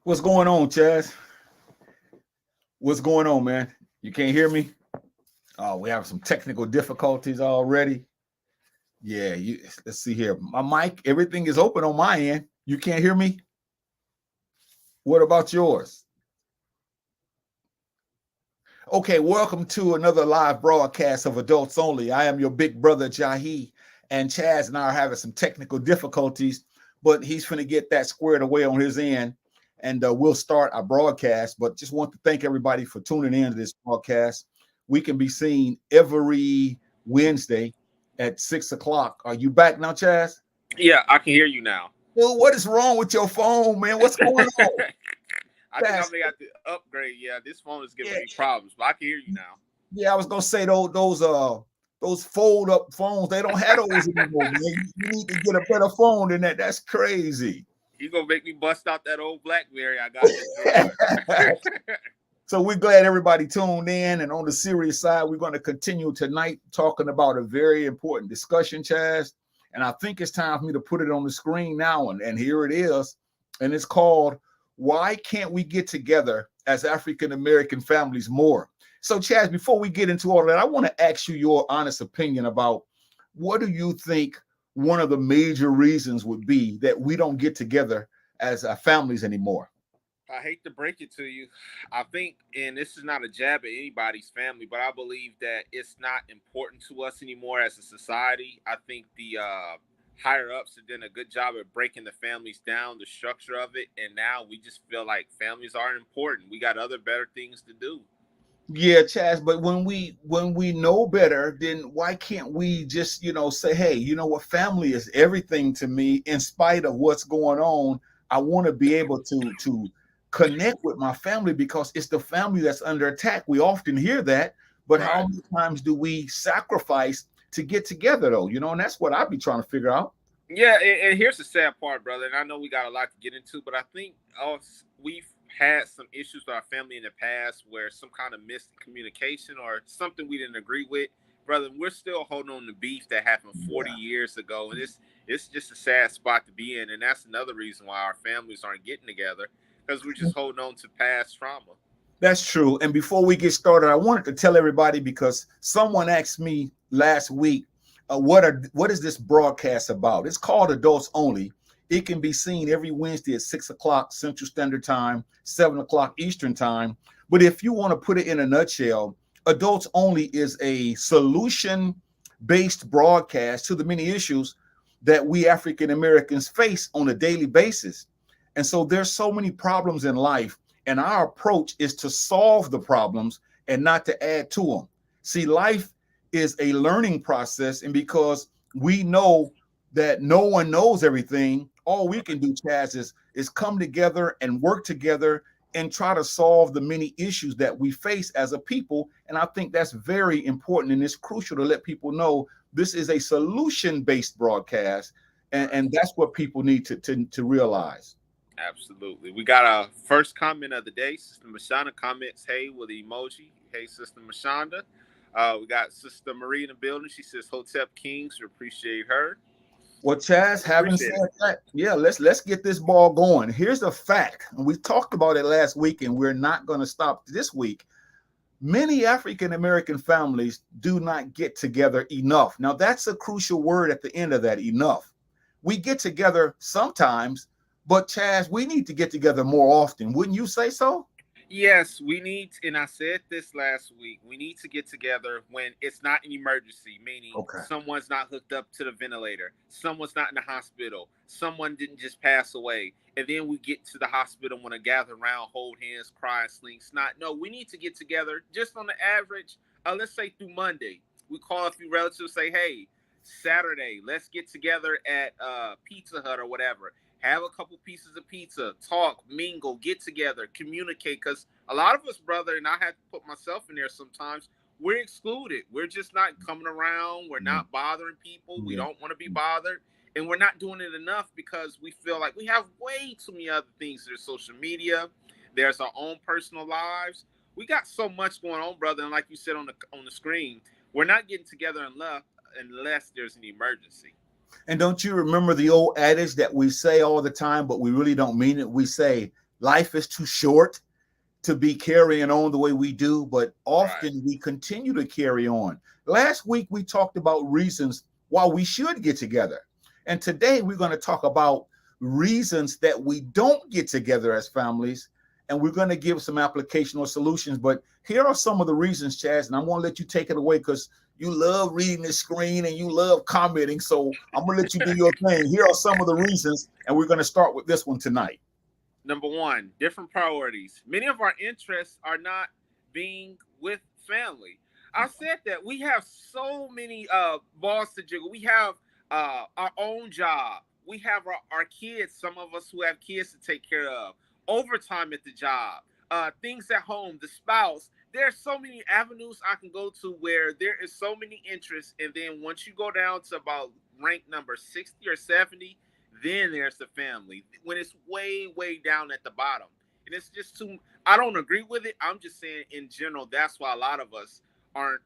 What's going on, Chazz? What's going on, man? You can't hear me? Oh, we have some technical difficulties already. Yeah, let's see here. My mic, everything is open on my end. You can't hear me? What about yours? Okay, welcome to another live broadcast of Adults Only. I am your big brother, Jahi, and Chazz and I are having some technical difficulties, but he's going to get that squared away on his end, and we'll start our broadcast. But just want to thank everybody for tuning in to this broadcast. We can be seen every Wednesday at 6 o'clock. Are you back now, Chazz? Yeah, I can hear you now. Well, what is wrong with your phone, man? What's going on? I think I'm gonna have to upgrade. Yeah, this phone is giving me problems, but I can hear you now. Yeah, I was gonna say those fold up phones, they don't have those anymore, man. You need to get a better phone than that. That's crazy. You gonna make me bust out that old BlackBerry I got. So we're glad everybody tuned in. And on the serious side, we're going to continue tonight talking about a very important discussion, Chazz. And I think it's time for me to put it on the screen now. And here it is. And it's called, Why Can't We Get Together as African-American Families More? So, Chazz, before we get into all of that, I want to ask you your honest opinion about what do you think one of the major reasons would be that we don't get together as families anymore? I hate to break it to you. I think, and this is not a jab at anybody's family, but I believe that it's not important to us anymore as a society. I think the higher ups have done a good job at breaking the families down, the structure of it, and now we just feel like families aren't important. We got other better things to do. Yeah, Chaz, but when we know better, then why can't we just, say, hey, you know what, family is everything to me in spite of what's going on. I want to be able to connect with my family because it's the family that's under attack. We often hear that, but Right. how many times do we sacrifice to get together though? And that's what I'd be trying to figure out. Yeah, and here's the sad part, brother. And I know we got a lot to get into, but I think we've had some issues with our family in the past where some kind of missed communication or something we didn't agree with, brother. We're still holding on to beef that happened 40 years ago, and it's just a sad spot to be in. And that's another reason why our families aren't getting together because we're just holding on to past trauma. That's true. And before we get started, I wanted to tell everybody because someone asked me last week, what is this broadcast about? It's called Adults Only. It can be seen every Wednesday at 6 o'clock Central Standard Time, 7 o'clock Eastern Time. But if you want to put it in a nutshell, Adults Only is a solution-based broadcast to the many issues that we African Americans face on a daily basis. And so there's so many problems in life, and our approach is to solve the problems and not to add to them. See, life is a learning process, and because we know that no one knows everything, all we can do, Chaz, is come together and work together and try to solve the many issues that we face as a people. And I think that's very important, and it's crucial to let people know this is a solution-based broadcast, and that's what people need to realize. Absolutely. We got our first comment of the day. Sister Mashonda comments, hey, with the emoji. Hey, Sister Mashonda. We got Sister Marie in the building. She says, Hotep Kings. We appreciate her. Well, Chaz, having said that, yeah, let's get this ball going. Here's a fact, and we talked about it last week, and we're not going to stop this week. Many African American families do not get together enough. Now, that's a crucial word at the end of that, enough. We get together sometimes, but Chaz, we need to get together more often. Wouldn't you say so? Yes, we need, and I said this last week, we need to get together when it's not an emergency, meaning someone's not hooked up to the ventilator, someone's not in the hospital, someone didn't just pass away, and then we get to the hospital, want to gather around, hold hands, cry, sling snot. No, we need to get together just on the average, let's say through Monday. We call a few relatives, say, hey, Saturday, let's get together at Pizza Hut or whatever. Have a couple pieces of pizza, talk, mingle, get together, communicate. Because a lot of us, brother, and I have to put myself in there sometimes, we're excluded. We're just not coming around. We're not bothering people. We don't want to be bothered. And we're not doing it enough because we feel like we have way too many other things. There's social media. There's our own personal lives. We got so much going on, brother. And like you said on the screen, we're not getting together unless there's an emergency. And don't you remember the old adage that we say all the time, but we really don't mean it? We say, life is too short to be carrying on the way we do, but often Right. we continue to carry on. Last week, we talked about reasons why we should get together. And today, we're going to talk about reasons that we don't get together as families. And we're going to give some applicational solutions. But here are some of the reasons, Chazz, and I'm going to let you take it away because you love reading the screen and you love commenting. So I'm going to let you do your thing. Here are some of the reasons, and we're going to start with this one tonight. Number one, different priorities. Many of our interests are not being with family. I said that we have so many balls to jiggle. We have our own job. We have our kids, some of us who have kids to take care of, overtime at the job, things at home, the spouse. There are so many avenues I can go to where there is so many interests. And then once you go down to about rank number 60 or 70, then there's the family. When it's way, way down at the bottom. And it's just too, I don't agree with it. I'm just saying in general, that's why a lot of us aren't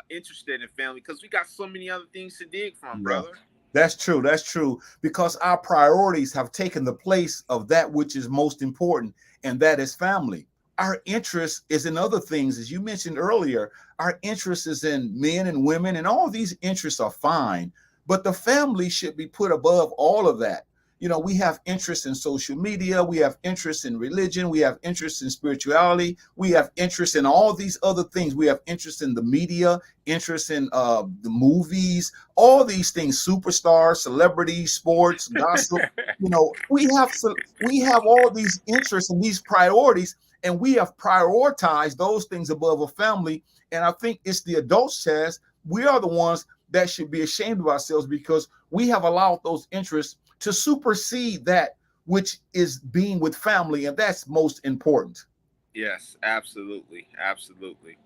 interested in family because we got so many other things to dig from, Yeah. brother. That's true. That's true. Because our priorities have taken the place of that which is most important, and that is family. Our interest is in other things, as you mentioned earlier. Our interest is in men and women, and all these interests are fine. But the family should be put above all of that. You know, we have interest in social media, we have interest in religion, we have interest in spirituality, we have interest in all these other things. We have interest in the media, interest in the movies, all these things, superstars, celebrities, sports, gossip. You know, we have all these interests and these priorities, and we have prioritized those things above a family. And I think it's the adults, Chazz. We are the ones that should be ashamed of ourselves because we have allowed those interests to supersede that which is being with family, and that's most important. Yes, absolutely. Absolutely.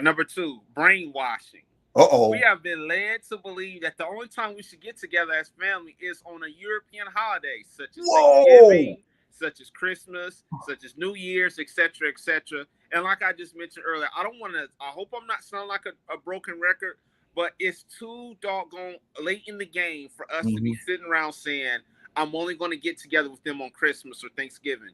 Number two, brainwashing. We Uh-oh. have been led to believe that the only time we should get together as family is on a European holiday, such as Whoa. Thanksgiving, such as Christmas, such as New Year's, etc., etc. And like I just mentioned earlier, I don't want to. I hope I'm not sounding like a broken record, but it's too doggone late in the game for us to be Mhm. sitting around saying, "I'm only going to get together with them on Christmas or Thanksgiving."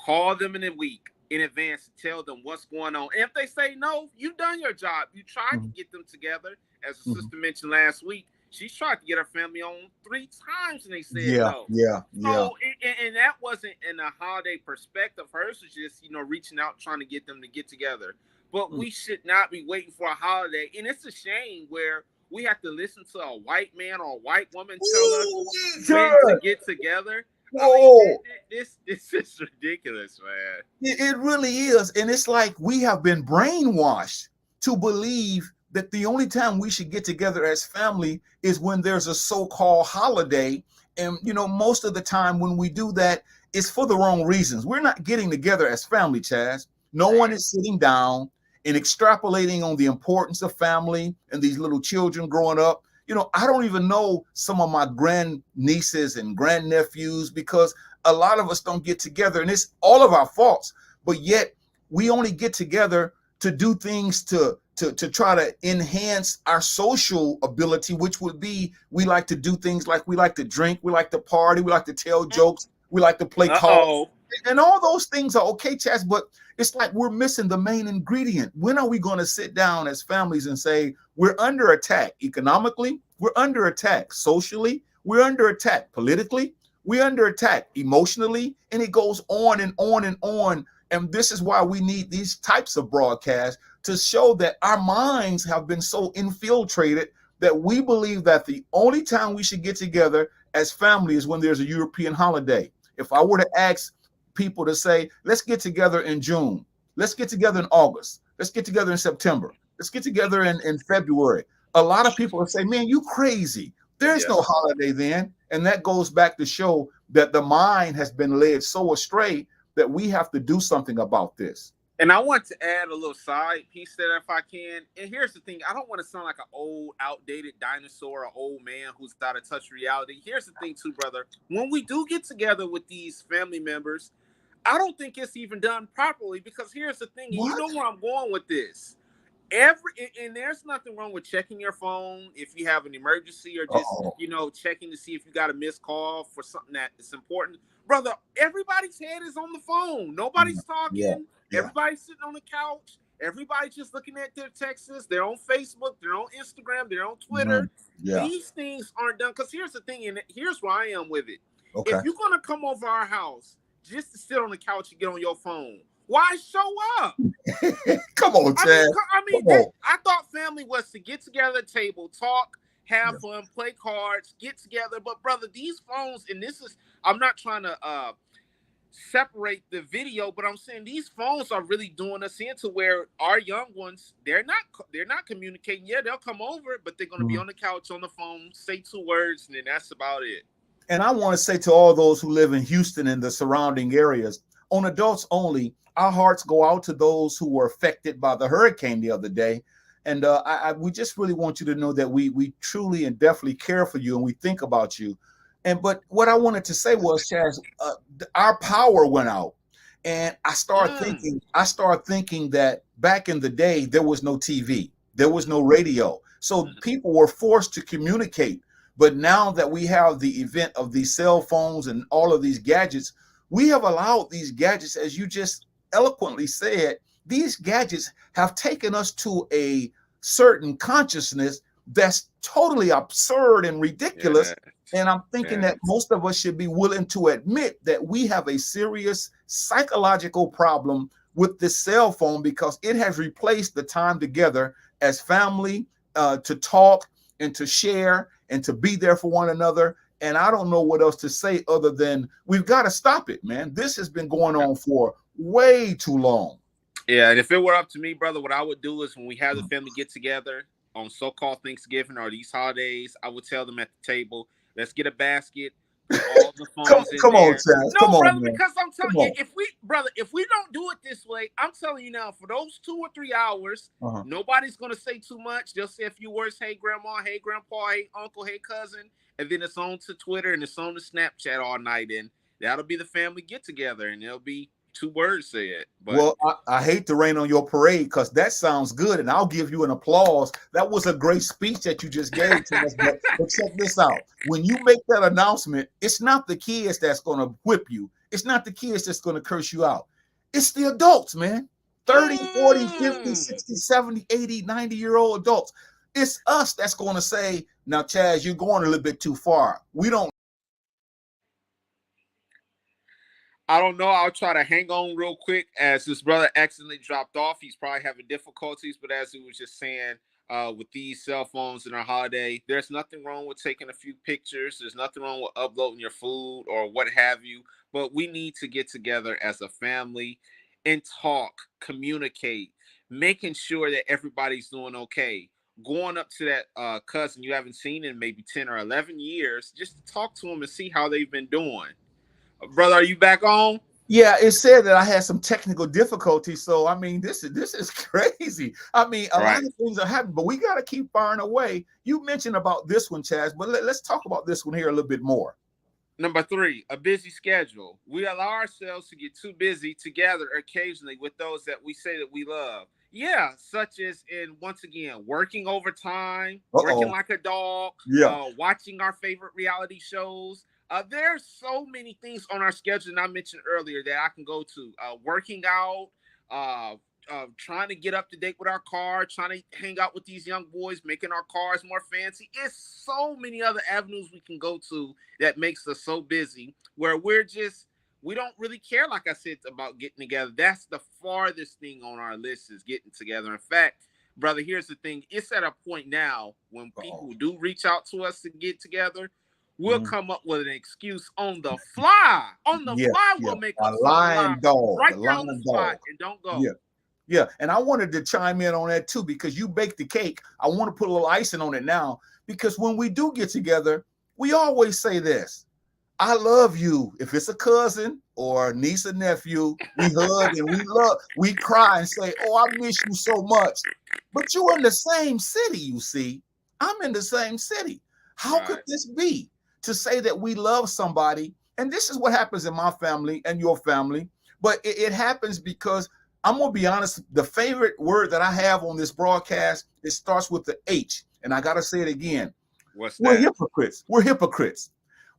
Call them in a week in advance to tell them what's going on. And if they say no, you've done your job. You tried to Mhm. get them together. As the Mhm. sister mentioned last week, she's tried to get her family on 3 times and they said Yeah, no. yeah, yeah. So, and that wasn't in a holiday perspective. Hers was just, reaching out, trying to get them to get together. But Mm. we should not be waiting for a holiday. And it's a shame where we have to listen to a white man or a white woman tell us Ooh, when to Chazz. get together. I mean, Whoa. this is ridiculous, man. It really is. And it's like we have been brainwashed to believe that the only time we should get together as family is when there's a so-called holiday. And, most of the time when we do that, it's for the wrong reasons. We're not getting together as family, Chazz. No one Right. is sitting down and extrapolating on the importance of family and these little children growing up. I don't even know some of my grand nieces and grandnephews because a lot of us don't get together, and it's all of our faults. But yet, we only get together to do things to try to enhance our social ability, which would be we like to do things like we like to drink, we like to party, we like to tell jokes, we like to play cards, Uh-oh. and all those things are okay, Chaz. But it's like we're missing the main ingredient. When are we going to sit down as families and say we're under attack economically, we're under attack socially, we're under attack politically, we're under attack emotionally, and it goes on and on and on. And this is why we need these types of broadcasts to show that our minds have been so infiltrated that we believe that the only time we should get together as family is when there's a European holiday. If I were to ask people to say, let's get together in June, let's get together in August, let's get together in September, let's get together in February, a lot of people would say, man, you crazy. There's Yeah. no holiday then. And that goes back to show that the mind has been led so astray that we have to do something about this. And I want to add a little side piece there if I can. And here's the thing, I don't want to sound like an old, outdated dinosaur or old man who's out of touch reality. Here's the thing, too, brother. When we do get together with these family members, I don't think it's even done properly because here's the thing, and you What? know where I'm going with this. And there's nothing wrong with checking your phone if you have an emergency or just Uh-oh. checking to see if you got a missed call for something that is important. brother, everybody's head is on the phone. Nobody's Yeah. talking. Yeah. Everybody's sitting on the couch. Everybody's just looking at their texts. They're on Facebook. They're on Instagram. They're on Twitter. Yeah. These things aren't done. Because here's the thing, and here's where I am with it. Okay. If you're going to come over our house just to sit on the couch and get on your phone, why show up? Come on, Chaz. I thought family was to get together at a table, talk, have fun, play cards, get together. But brother, these phones, and this is, I'm not trying to separate the video, but I'm saying these phones are really doing us into where our young ones, they're not communicating. Yeah, they'll come over, but they're going to be on the couch on the phone, say 2 words, and then that's about it. And I want to say to all those who live in Houston and the surrounding areas, on Adults Only, our hearts go out to those who were affected by the hurricane the other day. And we just really want you to know that we truly and definitely care for you and we think about you. But what I wanted to say was, Chazz, our power went out. And I started thinking that back in the day, there was no TV, there was no radio. So people were forced to communicate. But now that we have the event of these cell phones and all of these gadgets, we have allowed these gadgets, as you just eloquently said, these gadgets have taken us to a certain consciousness that's totally absurd and ridiculous. And I'm thinking that most of us should be willing to admit that we have a serious psychological problem with this cell phone because it has replaced the time together as family, to talk and to share and to be there for one another. And I don't know what else to say other than we've got to stop it, man. This has been going on for way too long. Yeah, and if it were up to me, brother, what I would do is when we have the family get together on so-called Thanksgiving or these holidays, I would tell them at the table, let's get a basket, put all the phones in come there. on, Chazz. No, come brother, on, because I'm telling you, if we don't do it this way, I'm telling you now, for those 2 or 3 hours, nobody's going to say too much. They'll say a few words, hey, grandma, hey, grandpa, hey, uncle, hey, cousin, and then it's on to Twitter and it's on to Snapchat all night, and that'll be the family get-together, and there'll be 2 words said. But well, I hate to rain on your parade because that sounds good, and I'll give you an applause. That was a great speech that you just gave to us. But check this out. When you make that announcement, it's not the kids that's going to whip you. It's not the kids that's going to curse you out. It's the adults, man. 30, 40, 50, 60, 70, 80, 90-year-old adults. It's us that's going to say, now, Chazz, you're going a little bit too far. I don't know. I'll try to hang on real quick as this brother accidentally dropped off. He's probably having difficulties, but as he was just saying, with these cell phones in our holiday, there's nothing wrong with taking a few pictures. There's nothing wrong with uploading your food or what have you. But we need to get together as a family and talk, communicate, making sure that everybody's doing okay. Going up to that cousin you haven't seen in maybe 10 or 11 years, just to talk to them and see how they've been doing. Brother, are you back on? Yeah, it said that I had some technical difficulties. So, I mean, this is crazy. I mean, a lot of things are happening, but we got to keep firing away. You mentioned about this one, Chazz, but let's talk about this one here a little bit more. Number 3, a busy schedule. We allow ourselves to get too busy together occasionally with those that we say that we love. Yeah, such as once again, working overtime, working like a dog, watching our favorite reality shows. There's so many things on our schedule that I mentioned earlier that I can go to. Working out, trying to get up to date with our car, trying to hang out with these young boys, making our cars more fancy. It's so many other avenues we can go to that makes us so busy where we don't really care, like I said, about getting together. That's the farthest thing on our list is getting together. In fact, brother, here's the thing. It's at a point now when people do reach out to us to get together, we'll come up with an excuse on the fly. On the fly, we'll make up a lying dog, right there on the spot, and don't go. Yeah, and I wanted to chime in on that too because you baked the cake. I want to put a little icing on it now because when we do get together, we always say this: "I love you." If it's a cousin or a niece or nephew, we hug and we cry and say, "Oh, I miss you so much." But you're in the same city, you see. I'm in the same city. How could this be? To say that we love somebody, and this is what happens in my family and your family, but it happens because I'm gonna be honest, the favorite word that I have on this broadcast, it starts with the H, and I gotta say it again. What's We're that? hypocrites. We're hypocrites.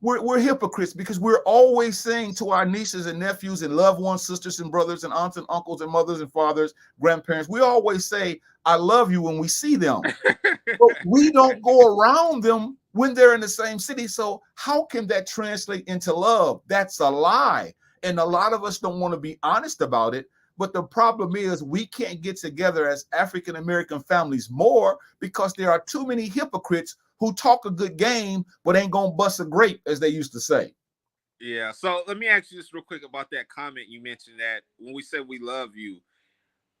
We're hypocrites because we're always saying to our nieces and nephews and loved ones, sisters and brothers and aunts and uncles and mothers and fathers, grandparents, we always say, I love you when we see them. But we don't go around them when they're in the same city. So how can that translate into love? That's a lie. And a lot of us don't want to be honest about it. But the problem is we can't get together as African-American families more because there are too many hypocrites who talk a good game but ain't gonna bust a grape, as they used to say. Yeah. So let me ask you just real quick about that comment you mentioned, that when we say we love you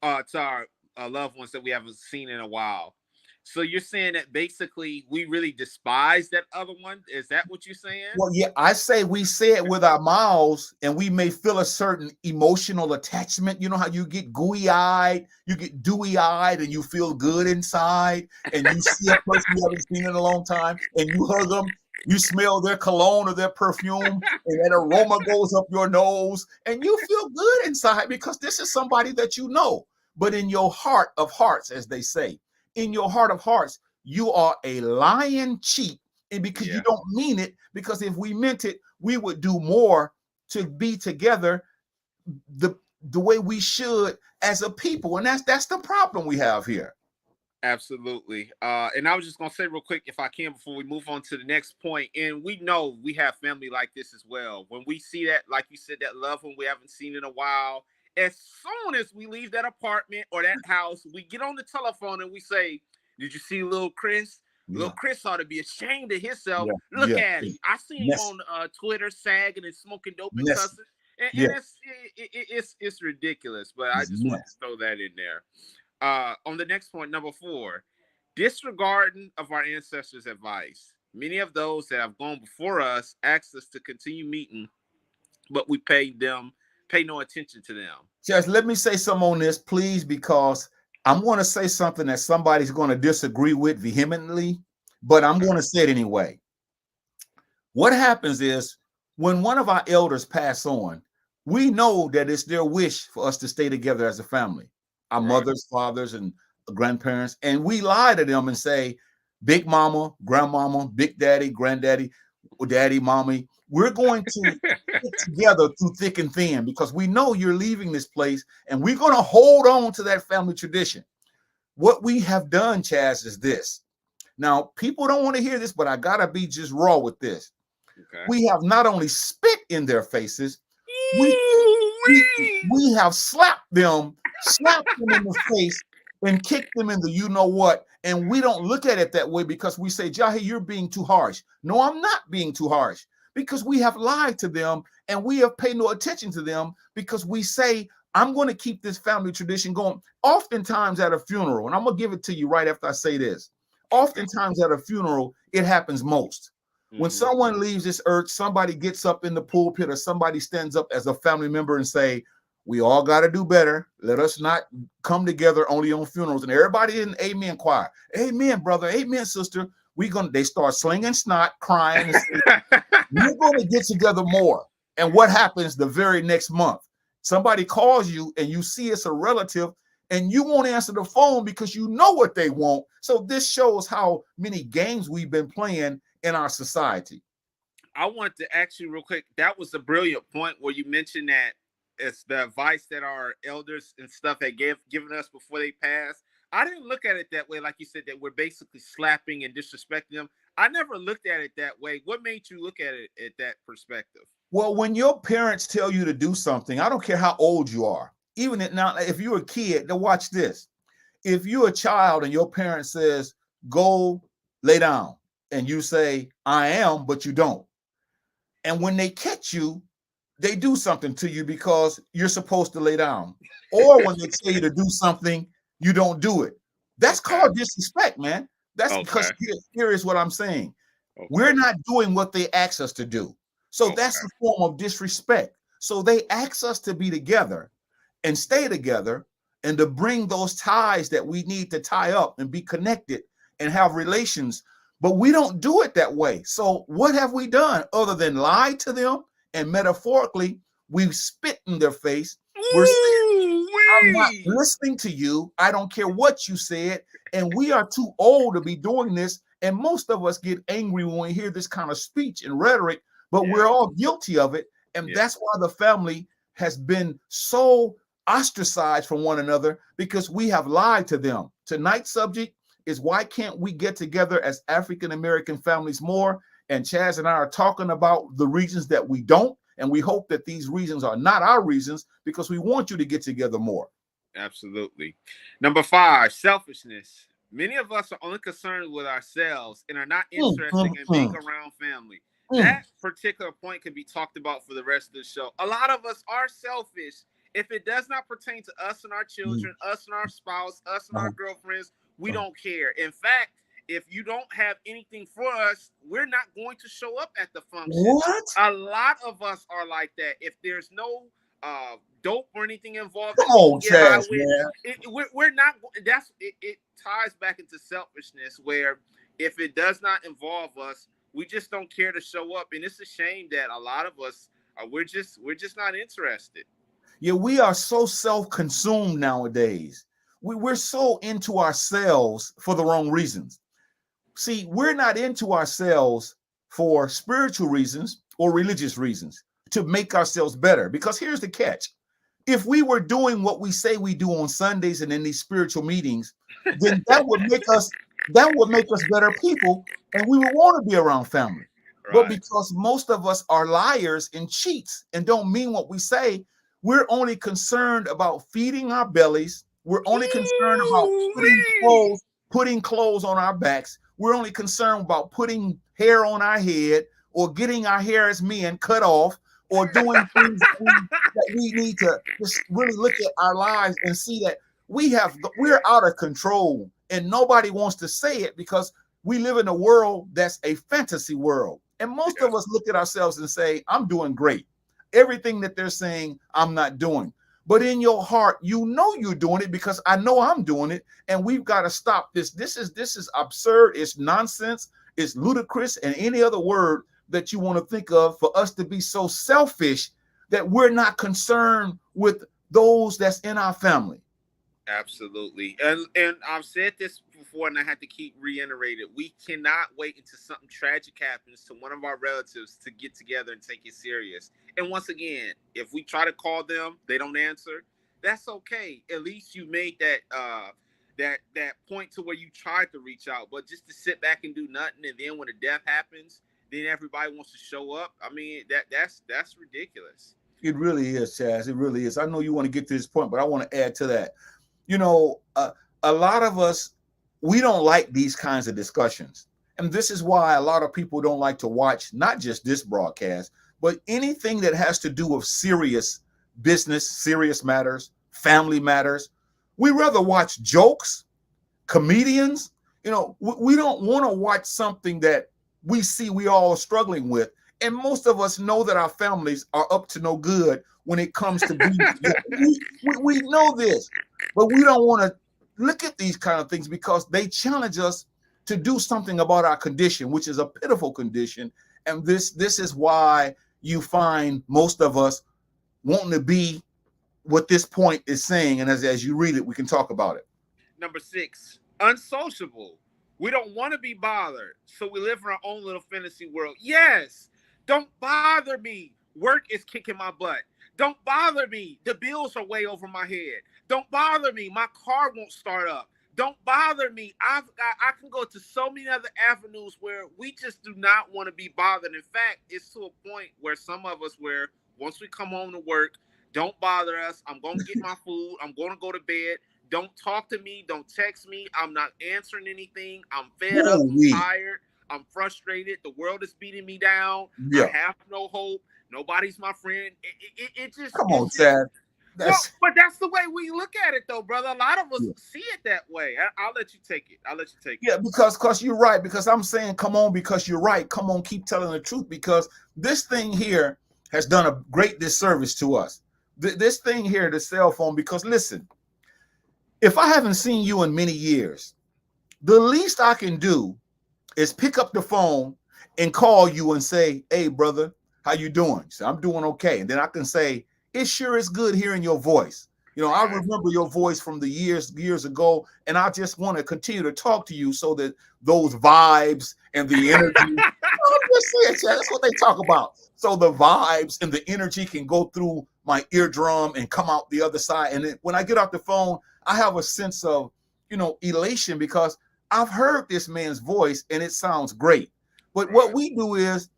to our loved ones that we haven't seen in a while. So you're saying that basically we really despise that other one? Is that what you're saying? Well, yeah, I say we say it with our mouths and we may feel a certain emotional attachment. You know how you get gooey-eyed, you get dewy-eyed, and you feel good inside, and you see a person you haven't seen in a long time, and you hug them, you smell their cologne or their perfume, and that aroma goes up your nose, and you feel good inside because this is somebody that you know. But in your heart of hearts, as they say, in your heart of hearts, you are a lying cheat. And because you don't mean it, because if we meant it, we would do more to be together the way we should as a people. And that's the problem we have here. Absolutely. And I was just gonna say real quick, if I can, before we move on to the next point, and we know we have family like this as well. When we see that, like you said, that loved one we haven't seen in a while, as soon as we leave that apartment or that house, we get on the telephone and we say, did you see little Chris? Little Chris ought to be ashamed of himself. Look at him. I seen him on Twitter sagging and smoking dope and cussing. And it's ridiculous. But I just want to throw that in there. On the next point, number 4, disregarding of our ancestors' advice. Many of those that have gone before us asked us to continue meeting, but we pay no attention to them. Chazz, let me say something on this, please, because I'm going to say something that somebody's going to disagree with vehemently, but I'm going to say it anyway. What happens is when one of our elders pass on, we know that it's their wish for us to stay together as a family, our mothers, fathers, and grandparents, and we lie to them and say, big mama, grandmama, big daddy, granddaddy, daddy, mommy, we're going to get together through thick and thin because we know you're leaving this place and we're going to hold on to that family tradition. What we have done, Chazz, is this. Now, people don't want to hear this, but I got to be just raw with this. Okay. We have not only spit in their faces, we have slapped them in the face and kicked them in the you know what. And we don't look at it that way because we say, Jahi, you're being too harsh. No, I'm not being too harsh. Because we have lied to them and we have paid no attention to them because we say, I'm going to keep this family tradition going. Oftentimes at a funeral, and I'm going to give it to you right after I say this. Oftentimes at a funeral, it happens most. When someone leaves this earth, somebody gets up in the pulpit or somebody stands up as a family member and say, we all got to do better. Let us not come together only on funerals. And everybody in amen choir. Amen, brother. Amen, sister. They start slinging snot, crying, and say, we're going to get together more. And what happens the very next month? Somebody calls you and you see it's a relative and you won't answer the phone because you know what they want. So this shows how many games we've been playing in our society. I wanted to ask you real quick. That was a brilliant point where you mentioned that it's the advice that our elders and stuff had given us before they passed. I didn't look at it that way. Like you said, that we're basically slapping and disrespecting them. I never looked at it that way. What made you look at it at that perspective? Well, when your parents tell you to do something, I don't care how old you are. Even now, if you're a kid, then watch this. If you're a child and your parent says, go lay down, and you say, I am, but you don't. And when they catch you, they do something to you because you're supposed to lay down. Or when they tell you to do something, you don't do it. That's called disrespect, man. That's because here is what I'm saying. We're not doing what they ask us to do. So that's a form of disrespect. So they ask us to be together and stay together and to bring those ties that we need to tie up and be connected and have relations. But we don't do it that way. So what have we done other than lie to them? And metaphorically, we've spit in their face. We're saying, I'm not listening to you. I don't care what you said. And we are too old to be doing this. And most of us get angry when we hear this kind of speech and rhetoric but we're all guilty of it. And that's why the family has been so ostracized from one another, because we have lied to them. Tonight's subject is, why can't we get together as African American families more? And Chazz and I are talking about the reasons that we don't. And we hope that these reasons are not our reasons, because we want you to get together more. Absolutely. Number 5, selfishness. Many of us are only concerned with ourselves and are not interested in being around family. That particular point can be talked about for the rest of the show. A lot of us are selfish. If it does not pertain to us and our children, us and our spouse, us and our girlfriends, we don't care. In fact, if you don't have anything for us, we're not going to show up at the function. What? A lot of us are like that. If there's no dope or anything involved, come on, Chazz, we're not. It ties back into selfishness, where if it does not involve us, we just don't care to show up. And it's a shame that a lot of us we're just not interested. Yeah, we are so self-consumed nowadays. We're so into ourselves for the wrong reasons. See, we're not into ourselves for spiritual reasons or religious reasons, to make ourselves better. Because here's the catch. If we were doing what we say we do on Sundays and in these spiritual meetings, then that would make us better people, and we would want to be around family. Right. But because most of us are liars and cheats and don't mean what we say, we're only concerned about feeding our bellies. We're only concerned about putting clothes on our backs. We're only concerned about putting hair on our head, or getting our hair as men cut off, or doing things that we need to just really look at our lives and see that we're out of control, and nobody wants to say it, because we live in a world that's a fantasy world. And most of us look at ourselves and say, I'm doing great. Everything that they're saying, I'm not doing. But in your heart, you know you're doing it, because I know I'm doing it. And we've got to stop this. This is absurd. It's nonsense. It's ludicrous, and any other word that you want to think of, for us to be so selfish that we're not concerned with those that's in our family. Absolutely. And I've said this before, and I had to keep reiterating it. We cannot wait until something tragic happens to one of our relatives to get together and take it serious. And once again, if we try to call them, they don't answer, that's okay. At least you made that point to where you tried to reach out. But just to sit back and do nothing, and then when a death happens, then everybody wants to show up. I mean, that's ridiculous. It really is, Chazz. It really is. I know you want to get to this point, but I want to add to that. You know, a lot of us, we don't like these kinds of discussions. And this is why a lot of people don't like to watch not just this broadcast, but anything that has to do with serious business, serious matters, family matters. We rather watch jokes, comedians. You know, we don't want to watch something that we see we all struggling with. And most of us know that our families are up to no good when it comes to being we know this, but we don't want to look at these kind of things, because they challenge us to do something about our condition, which is a pitiful condition. And this is why you find most of us wanting to be what this point is saying. And as you read it, we can talk about it. Number 6, unsociable. We don't want to be bothered, so we live in our own little fantasy world. Yes, don't bother me. Work is kicking my butt. Don't bother me. The bills are way over my head. Don't bother me. My car won't start up. Don't bother me. I can go to so many other avenues where we just do not want to be bothered. In fact, it's to a point where some of us, where once we come home to work, don't bother us. I'm going to get my food. I'm going to go to bed. Don't talk to me. Don't text me. I'm not answering anything. I'm fed up. I'm tired. I'm frustrated. The world is beating me down. I have no hope. Nobody's my friend. It just come on, Chad. But that's the way we look at it, though, brother. A lot of us see it that way. I'll let you take it. Yeah, because you're right. Because I'm saying, come on, because you're right. Come on, keep telling the truth. Because this thing here has done a great disservice to us. This thing here, the cell phone. Because listen, if I haven't seen you in many years, the least I can do is pick up the phone and call you and say, "Hey, brother, how you doing?" So I'm doing okay. And then I can say, "It sure is good hearing your voice. You know, I remember your voice from the years ago, and I just want to continue to talk to you so that those vibes and the energy." I'm just said, Chad, that's what they talk about. So the vibes and the energy can go through my eardrum and come out the other side. And then when I get off the phone, I have a sense of, elation because I've heard this man's voice and it sounds great. But what we do is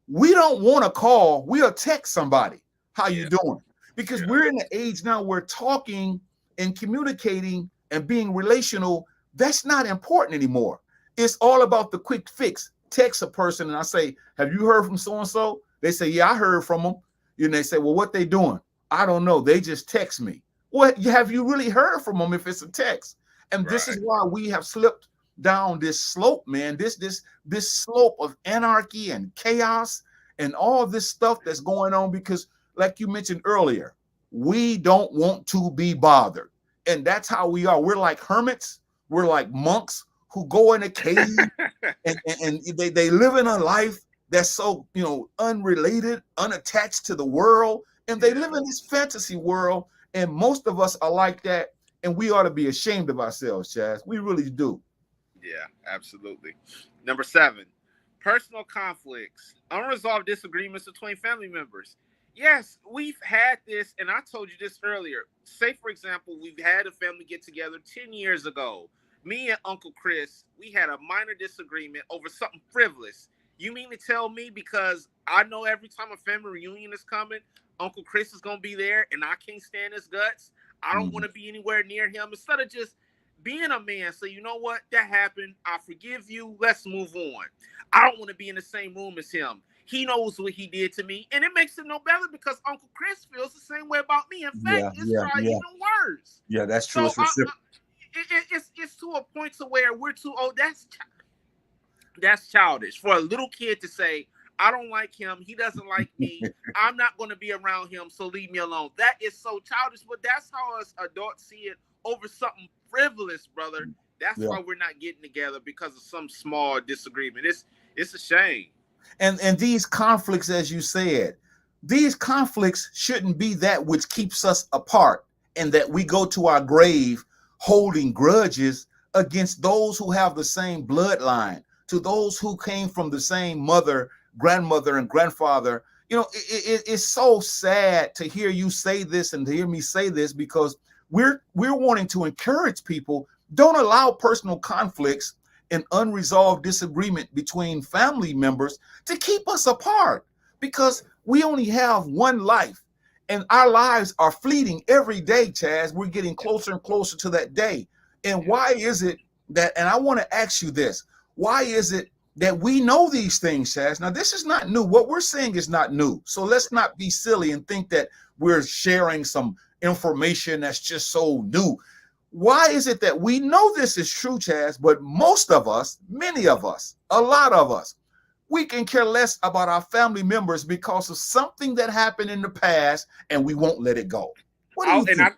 we don't want to call. We'll text somebody. How you doing? Because we're in the age now where talking and communicating and being relational, that's not important anymore. It's all about the quick fix. Text a person and I say, have you heard from so-and-so? They say, yeah, I heard from them. And they say, well, what they doing? I don't know. They just text me. Well, have you really heard from them if it's a text? And this is why we have slipped down this slope, man. This slope of anarchy and chaos and all this stuff that's going on because, like you mentioned earlier, we don't want to be bothered. And that's how we are. We're like hermits. We're like monks who go in a cave and they live in a life that's so, unrelated, unattached to the world. And they live in this fantasy world. And most of us are like that. And we ought to be ashamed of ourselves, Chazz. We really do. Yeah, absolutely. Number 7, personal conflicts, unresolved disagreements between family members. Yes, we've had this, and I told you this earlier. Say, for example, we've had a family get together 10 years ago. Me and Uncle Chris, we had a minor disagreement over something frivolous. You mean to tell me because I know every time a family reunion is coming, Uncle Chris is going to be there, and I can't stand his guts? I don't want to be anywhere near him. Instead of just being a man, so you know what? That happened. I forgive you. Let's move on. I don't want to be in the same room as him. He knows what he did to me, and it makes it no better because Uncle Chris feels the same way about me. In fact, it's probably even worse. Yeah, that's true. So it's to a point to where we're too old. That's childish for a little kid to say, I don't like him. He doesn't like me. I'm not going to be around him, so leave me alone. That is so childish, but that's how us adults see it over something frivolous, brother. That's why we're not getting together because of some small disagreement. It's a shame. And these conflicts, as you said, these conflicts shouldn't be that which keeps us apart and that we go to our grave holding grudges against those who have the same bloodline, to those who came from the same mother, grandmother, and grandfather. It's so sad to hear you say this and to hear me say this because we're wanting to encourage people. Don't allow personal conflicts and unresolved disagreement between family members to keep us apart because we only have one life and our lives are fleeting every day, Chazz. We're getting closer and closer to that day. And why is it that, and I want to ask you this, why is it that we know these things, Chazz? Now, this is not new. What we're saying is not new. So let's not be silly and think that we're sharing some information that's just so new. Why is it that we know this is true, Chazz, but most of us, many of us, a lot of us, we can care less about our family members because of something that happened in the past and we won't let it go? What do you think?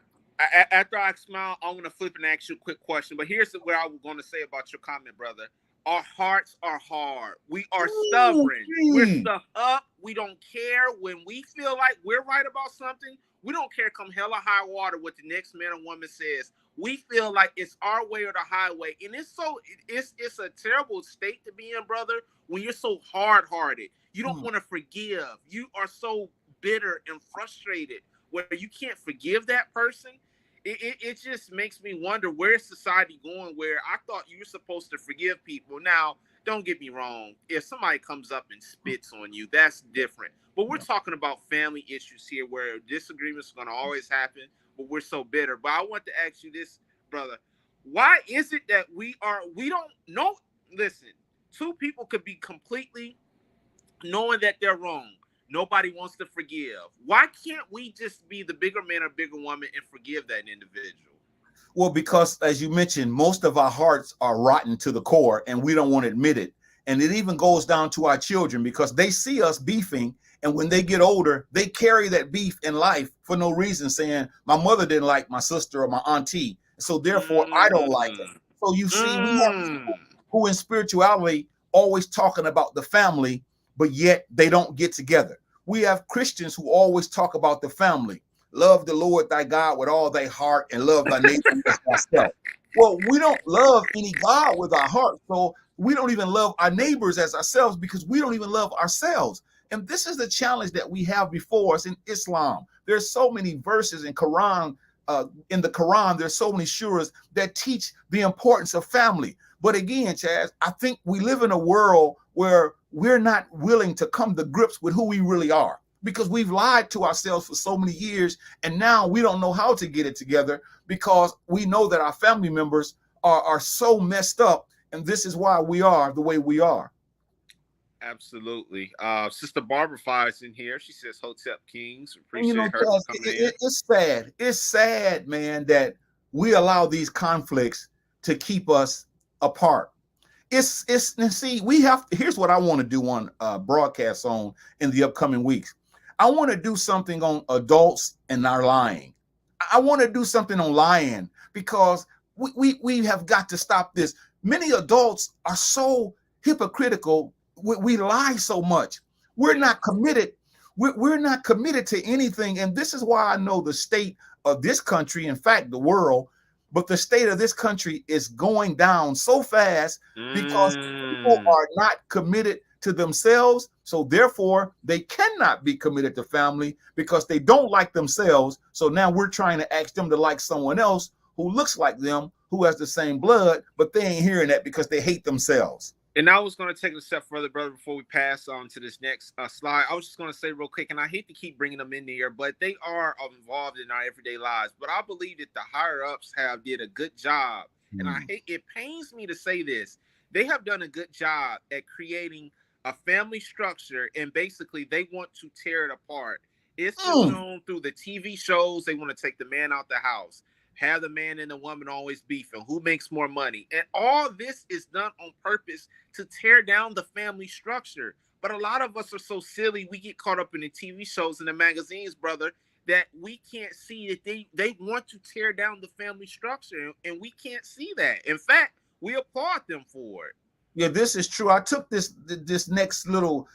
After I smile, I'm going to flip and ask you a quick question. But here's what I was going to say about your comment, brother. Our hearts are hard. We are stubborn. We're stuck up. We don't care when we feel like we're right about something. We don't care come hell or high water what the next man or woman says. We feel like it's our way or the highway. And it's a terrible state to be in, brother, when you're so hard-hearted. You don't want to forgive. You are so bitter and frustrated where you can't forgive that person. It just makes me wonder, where's society going where I thought you were supposed to forgive people. Now, don't get me wrong. If somebody comes up and spits on you, that's different. But we're talking about family issues here where disagreements are going to always happen, but we're so bitter. But I want to ask you this, brother. Why is it that we don't know? Listen, two people could be completely knowing that they're wrong. Nobody wants to forgive. Why can't we just be the bigger man or bigger woman and forgive that individual? Well, because as you mentioned, most of our hearts are rotten to the core and we don't want to admit it. And it even goes down to our children because they see us beefing. And when they get older, they carry that beef in life for no reason, saying, my mother didn't like my sister or my auntie, so therefore I don't like her. So you see, we have people who in spirituality always talking about the family, but yet they don't get together. We have Christians who always talk about the family. Love the Lord thy God with all thy heart and love thy neighbor as thyself. Well, we don't love any God with our heart. So we don't even love our neighbors as ourselves because we don't even love ourselves. And this is the challenge that we have before us in Islam. There's so many verses in the Quran, there's so many surahs that teach the importance of family. But again, Chazz, I think we live in a world where we're not willing to come to grips with who we really are because we've lied to ourselves for so many years. And now we don't know how to get it together because we know that our family members are so messed up. And this is why we are the way we are. Absolutely. Sister Barbara Fire's in here. She says, Hotep Kings. Appreciate her coming in. It's sad. It's sad, man, that we allow these conflicts to keep us apart. See, here's what I want to do on broadcast on in the upcoming weeks. I want to do something on adults and our lying. I want to do something on lying because we have got to stop this. Many adults are so hypocritical. We lie so much. We're not committed. We're not committed to anything. And this is why I know the state of this country, in fact, the world, but the state of this country is going down so fast because people are not committed to themselves. So therefore, they cannot be committed to family because they don't like themselves. So now we're trying to ask them to like someone else who looks like them, who has the same blood, but they ain't hearing that because they hate themselves. And I was going to take it a step further, brother, before we pass on to this next slide. I was just going to say real quick, and I hate to keep bringing them in here, but they are involved in our everyday lives. But I believe that the higher-ups did a good job. And it pains me to say this. They have done a good job at creating a family structure, and basically they want to tear it apart. It's known through the TV shows. They want to take the man out the house, have the man and the woman always beefing, who makes more money. And all this is done on purpose to tear down the family structure. But a lot of us are so silly, we get caught up in the TV shows and the magazines, brother, that we can't see that they want to tear down the family structure, and we can't see that. In fact, we applaud them for it. Yeah, this is true. I took this next little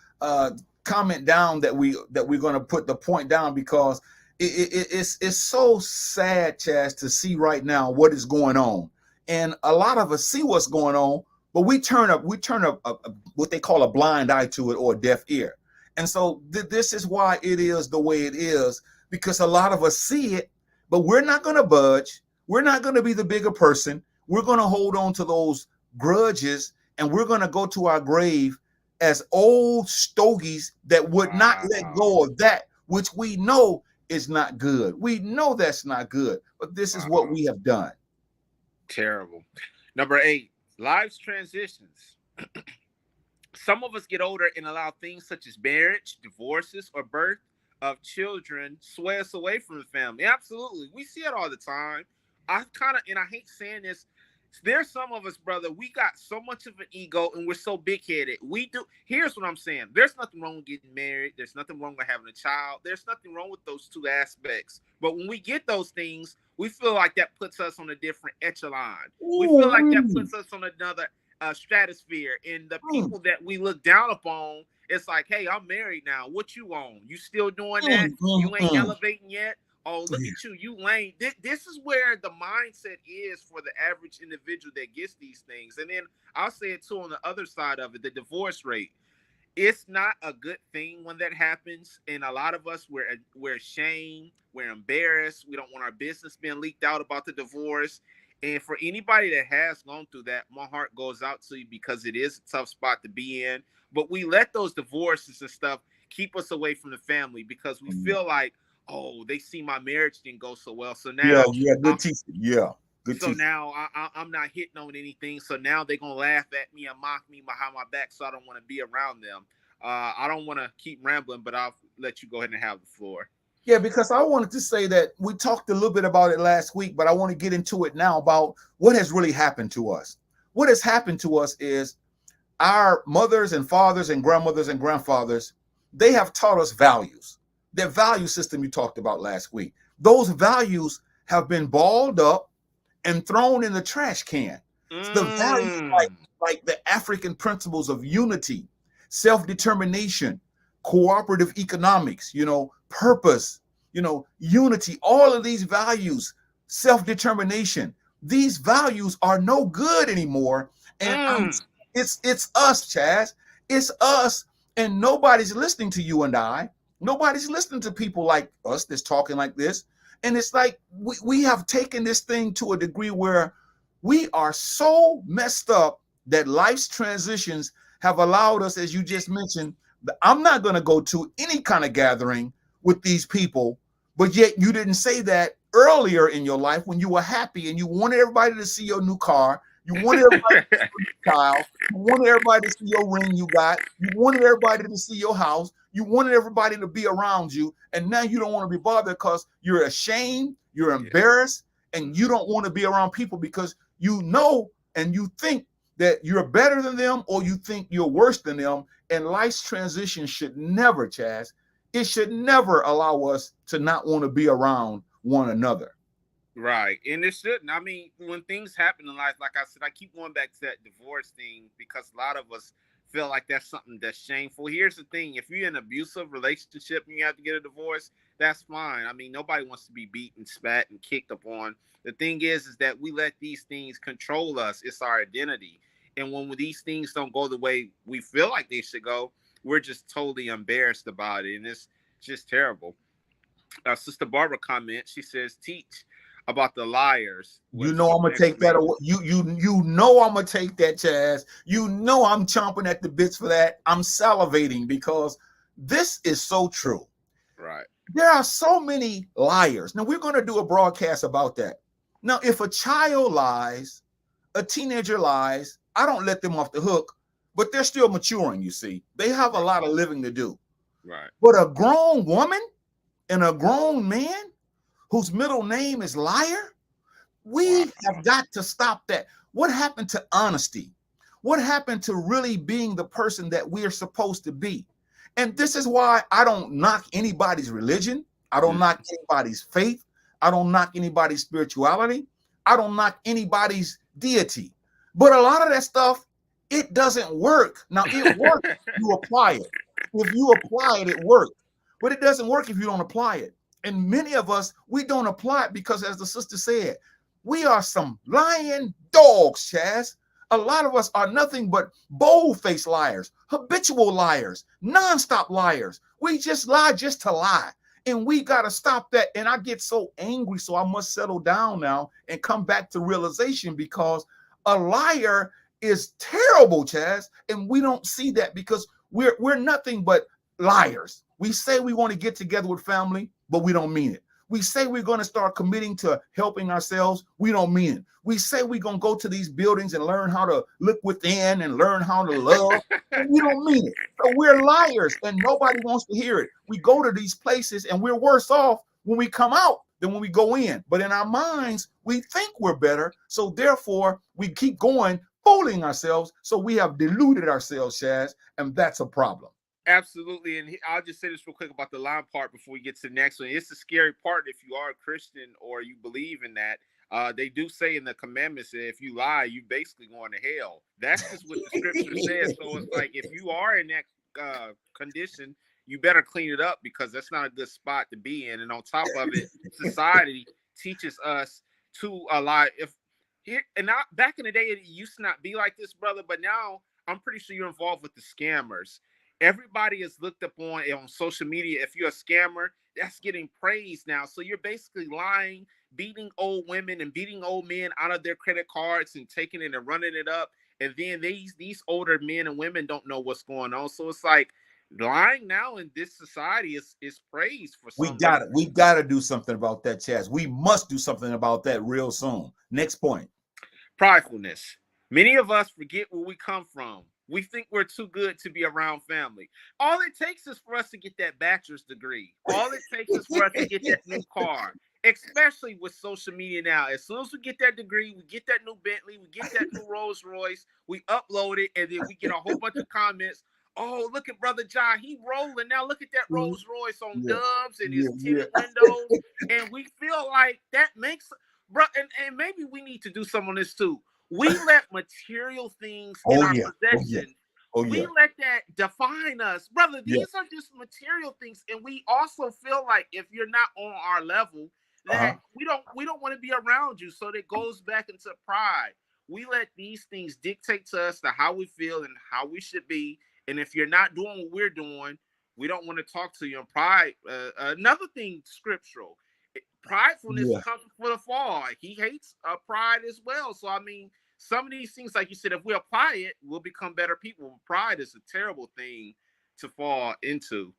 comment down that we're going to put the point down because it's so sad, Chazz, to see right now what is going on, and a lot of us see what's going on, but we turn up what they call a blind eye to it or a deaf ear. And so this is why it is the way it is, because a lot of us see it, but we're not going to budge. We're not going to be the bigger person. We're going to hold on to those grudges, and we're going to go to our grave as old stogies that would not let go of that which we know is not good. We know that's not good, but this is what we have done. Terrible. Number 8, life's transitions. Some of us get older and allow things such as marriage, divorces, or birth of children sway us away from the family. Absolutely. We see it all the time. I hate saying this, there's some of us, brother, we got so much of an ego and we're so big-headed. Here's what I'm saying. There's nothing wrong with getting married. There's nothing wrong with having a child. There's nothing wrong with those two aspects. But when we get those things, we feel like that puts us on a different echelon. We feel like that puts us on another stratosphere. And the people that we look down upon, it's like, hey, I'm married now. What you on? You still doing that? You ain't elevating yet? Oh, look at you. You lame. This is where the mindset is for the average individual that gets these things. And then I'll say it too on the other side of it, the divorce rate. It's not a good thing when that happens. And a lot of us, we're ashamed. We're embarrassed. We don't want our business being leaked out about the divorce. And for anybody that has gone through that, my heart goes out to you because it is a tough spot to be in. But we let those divorces and stuff keep us away from the family because we feel like, oh, they see my marriage didn't go so well. So now, good teaching. Yeah, good. So now I'm not hitting on anything. So now they're gonna laugh at me and mock me behind my back. So I don't want to be around them. I don't want to keep rambling, but I'll let you go ahead and have the floor. Yeah, because I wanted to say that we talked a little bit about it last week, but I want to get into it now about what has really happened to us. What has happened to us is our mothers and fathers and grandmothers and grandfathers, they have taught us values. Their value system you talked about last week. Those values have been balled up and thrown in the trash can. The values like the African principles of unity, self-determination, cooperative economics, purpose, unity, all of these values, self-determination, these values are no good anymore. And It's us, Chazz. It's us, and nobody's listening to you and I. Nobody's listening to people like us that's talking like this. And it's like we have taken this thing to a degree where we are so messed up that life's transitions have allowed us, as you just mentioned, I'm not going to go to any kind of gathering with these people, but yet you didn't say that earlier in your life when you were happy and you wanted everybody to see your new car. You wanted everybody to see your child. You wanted everybody to see your ring you got. You wanted everybody to see your house. You wanted everybody to be around you. And now you don't want to be bothered because you're ashamed, you're embarrassed, and you don't want to be around people because you know and you think that you're better than them or you think you're worse than them. And life's transition should never, Chazz, it should never allow us to not want to be around one another. Right. And it shouldn't. I mean, when things happen in life, like I said, I keep going back to that divorce thing because a lot of us feel like that's something that's shameful. Here's the thing. If you're in an abusive relationship and you have to get a divorce, that's fine. I mean, nobody wants to be beaten, spat, and kicked upon. The thing is that we let these things control us. It's our identity. And when these things don't go the way we feel like they should go, we're just totally embarrassed about it. And it's just terrible. Sister Barbara comments, she says, teach about the liars. You know I'm gonna take that away. You know I'm gonna take that, Chazz. You know I'm chomping at the bits for that. I'm salivating because this is so true. Right. There are so many liars. Now we're gonna do a broadcast about that. Now, if a child lies, a teenager lies, I don't let them off the hook, but they're still maturing, you see. They have a lot of living to do. Right. But a grown woman and a grown man whose middle name is liar, we have got to stop that. What happened to honesty? What happened to really being the person that we are supposed to be? And this is why I don't knock anybody's religion. I don't knock anybody's faith. I don't knock anybody's spirituality. I don't knock anybody's deity. But a lot of that stuff, it doesn't work. Now, it works if you apply it. If you apply it, it works. But it doesn't work if you don't apply it. And many of us, we don't apply it because, as the sister said, we are some lying dogs, Chazz. A lot of us are nothing but bold-faced liars, habitual liars, nonstop liars. We just lie just to lie. And we got to stop that. And I get so angry, so I must settle down now and come back to realization because a liar is terrible, Chazz. And we don't see that because we're nothing but liars. We say we want to get together with family, but we don't mean it. We say we're going to start committing to helping ourselves. We don't mean it. We say we're going to go to these buildings and learn how to look within and learn how to love. And we don't mean it. So we're liars and nobody wants to hear it. We go to these places and we're worse off when we come out than when we go in. But in our minds, we think we're better. So therefore, we keep going, fooling ourselves. So we have deluded ourselves, Chazz, and that's a problem. Absolutely. And I'll just say this real quick about the line part before we get to the next one. It's the scary part if you are a Christian or you believe in that. They do say in the commandments that if you lie, you basically going to hell. That's just what the scripture says. So it's like if you are in that condition, you better clean it up because that's not a good spot to be in. And on top of it, society teaches us to lie. Back in the day, it used to not be like this, brother. But now I'm pretty sure you're involved with the scammers. Everybody is looked up on social media. If you're a scammer, that's getting praised now. So you're basically lying, beating old women and beating old men out of their credit cards and taking it and running it up. And then these older men and women don't know what's going on. So it's like lying now in this society is praised for something. We gotta do something about that, Chazz. We must do something about that real soon. Next point. Pridefulness. Many of us forget where we come from. We think we're too good to be around family. All it takes is for us to get that bachelor's degree. All it takes is for us to get that new car, especially with social media now. As soon as we get that degree, we get that new Bentley, we get that new Rolls Royce, we upload it, and then we get a whole bunch of comments. Oh, look at Brother Jahi, he rolling. Now look at that Rolls Royce on Dubs and his tinted windows. And we feel like that makes, bro, and maybe we need to do some on this too. We let material things in our possession. We let that define us. Brother, these are just material things. And we also feel like if you're not on our level, that we don't want to be around you. So that goes back into pride. we let these things dictate to us to how we feel and how we should be. And if you're not doing what we're doing, we don't want to talk to you. And pride, another thing scriptural, pridefulness Yeah. comes for the fall. He hates pride as well. So I mean, some of these things, like you said, if we apply it, we'll become better people. Pride is a terrible thing to fall into.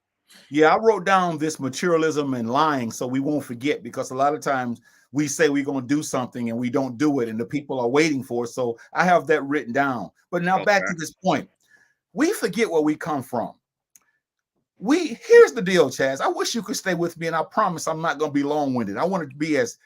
Yeah, I wrote down this materialism and lying so we won't forget, because a lot of times we say we're going to do something and we don't do it, and the people are waiting for it. So I have that written down. But now back Okay. to this point. We forget where we come from. Here's the deal, Chazz. I wish you could stay with me, and I promise I'm not going to be long-winded. I want it to be as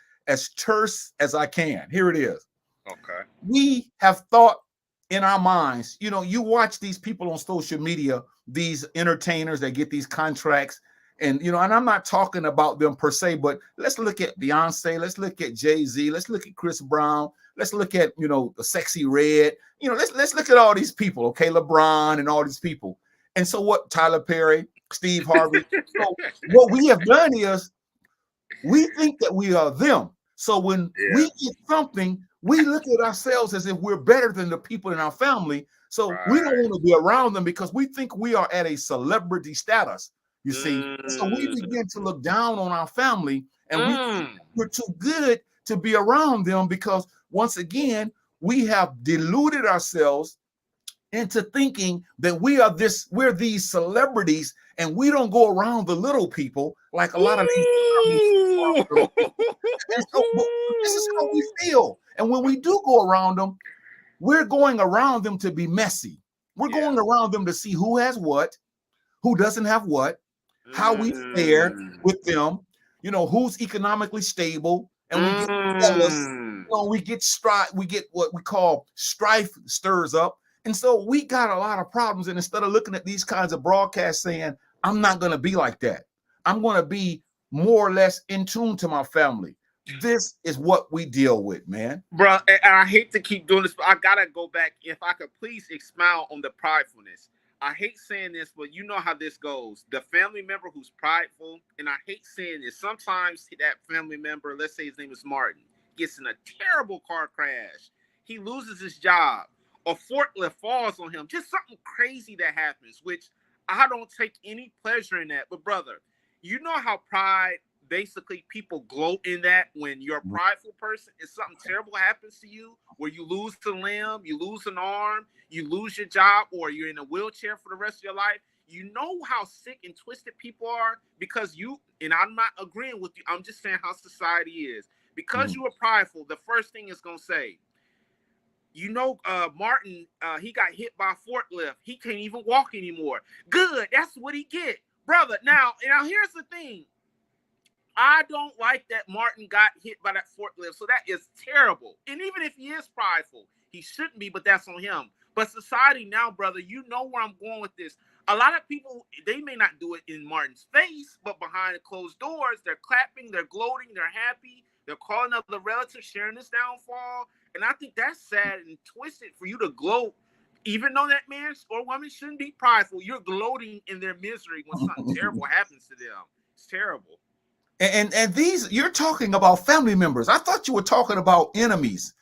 terse as I can. Here it is. Okay. We have thought in our minds, you watch these people on social media, these entertainers that get these contracts, and and I'm not talking about them per se, but let's look at Beyonce, let's look at Jay-Z, let's look at Chris Brown, let's look at the Sexy Red, let's look at all these people, okay, LeBron and all these people. And so what, Tyler Perry, Steve Harvey. So what we have done is we think that we are them. So when we get something, we look at ourselves as if we're better than the people in our family. So we don't want to be around them because we think we are at a celebrity status, you see. So we begin to look down on our family, and we think we're too good to be around them because, once again, we have deluded ourselves into thinking that we're these celebrities, and we don't go around the little people like a lot of these. And so this is how we feel. And when we do go around them, we're going around them to be messy. We're going around them to see who has what, who doesn't have what, how we fare with them, who's economically stable, and we get jealous, we get strife, we get what we call strife stirs up. And so we got a lot of problems. And instead of looking at these kinds of broadcasts saying, I'm not going to be like that, I'm going to be more or less in tune to my family. This is what we deal with, man. Bro, and I hate to keep doing this, but I gotta go back. If I could please expound on the pridefulness. I hate saying this, but you know how this goes. The family member who's prideful, and I hate saying this, sometimes that family member, let's say his name is Martin, gets in a terrible car crash. He loses his job. A forklift falls on him. Just something crazy that happens, which I don't take any pleasure in that. But brother, you know how pride, basically people gloat in that when you're a prideful person and something terrible happens to you, where you lose a limb, you lose an arm, you lose your job, or you're in a wheelchair for the rest of your life. You know how sick and twisted people are because and I'm not agreeing with you, I'm just saying how society is. Because you are prideful, the first thing is going to say, Martin, he got hit by a forklift. He can't even walk anymore. Good. That's what he get. Brother, now here's the thing. I don't like that Martin got hit by that forklift. So that is terrible. And even if he is prideful, he shouldn't be, but that's on him. But society now, brother, you know where I'm going with this. A lot of people, they may not do it in Martin's face, but behind the closed doors, they're clapping, they're gloating, they're happy. They're calling other relatives, sharing this downfall. And I think that's sad and twisted for you to gloat. Even though that man or woman shouldn't be prideful, you're gloating in their misery when something terrible happens to them. It's terrible. And these, you're talking about family members. I thought you were talking about enemies.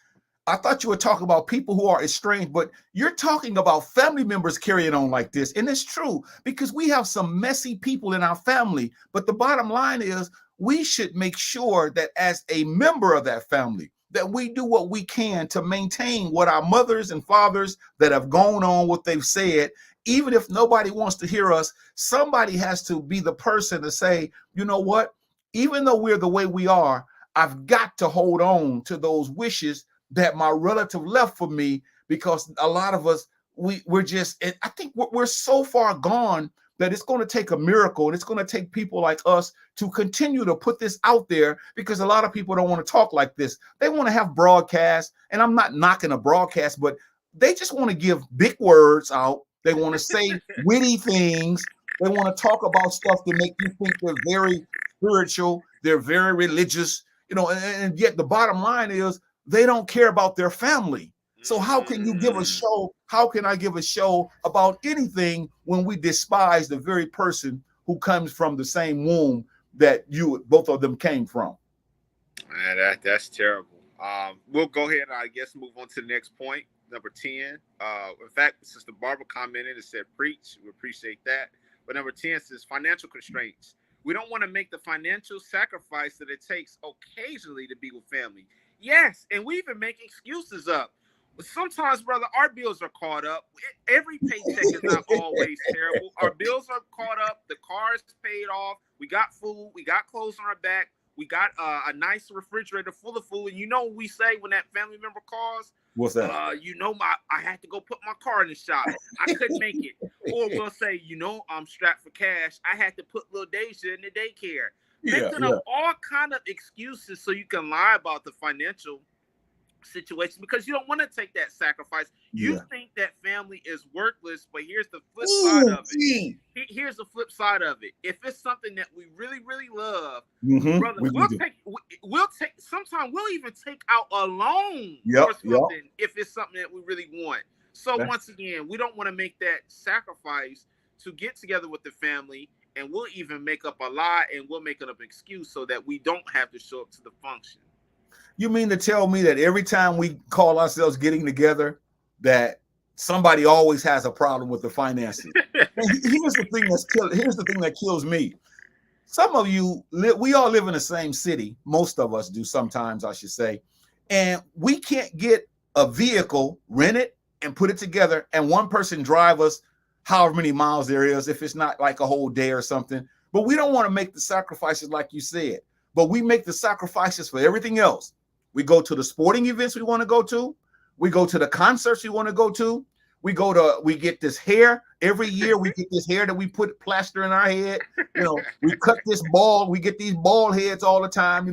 I thought you were talking about people who are estranged, but you're talking about family members carrying on like this. And it's true because we have some messy people in our family. But the bottom line is we should make sure that as a member of that family, that we do what we can to maintain what our mothers and fathers that have gone on, what they've said. Even if nobody wants to hear us, somebody has to be the person to say, you know what? Even though we're the way we are, I've got to hold on to those wishes that my relative left for me, because a lot of us, we're just, I think we're so far gone that it's going to take a miracle, and it's going to take people like us to continue to put this out there, because a lot of people don't want to talk like this. They want to have broadcasts, and I'm not knocking a broadcast, but they just want to give big words out. They want to say witty things. They want to talk about stuff to make you think they're very spiritual, they're very religious, and yet the bottom line is they don't care about their family. So how can you give a show? How can I give a show about anything when we despise the very person who comes from the same womb that both of them came from? Man, that's terrible. We'll go ahead and I guess move on to the next point, number 10. In fact, Sister Barbara commented and said, preach. We appreciate that. But number 10 says financial constraints. We don't want to make the financial sacrifice that it takes occasionally to be with family. Yes, and we even make excuses up. Sometimes, brother, our bills are caught up. Every paycheck is not always terrible. Our bills are caught up. The car is paid off. We got food. We got clothes on our back. We got a nice refrigerator full of food. And you know what we say when that family member calls? What's that? I had to go put my car in the shop. I couldn't make it. Or we'll say, I'm strapped for cash. I had to put little Deja in the daycare. Making up all kind of excuses so you can lie about the financial situation because you don't want to take that sacrifice. You think that family is worthless, but here's the flip side of it. Here's the flip side of it. If it's something that we really, really love, brother, we'll take. Sometimes we'll even take out a loan or something if it's something that we really want. So once again, we don't want to make that sacrifice to get together with the family, and we'll even make up a lie and we'll make it up an excuse so that we don't have to show up to the function. You mean to tell me that every time we call ourselves getting together, that somebody always has a problem with the finances? Here's the thing that kills me. Some of you, we all live in the same city. Most of us do sometimes, I should say. And we can't get a vehicle, rent it, and put it together, and one person drive us however many miles there is, if it's not like a whole day or something. But we don't want to make the sacrifices like you said. But we make the sacrifices for everything else. We go to the sporting events we want to go to. We go to the concerts we want to go to. We get this hair every year. We get this hair that we put plaster in our head. We cut this bald. We get these bald heads all the time.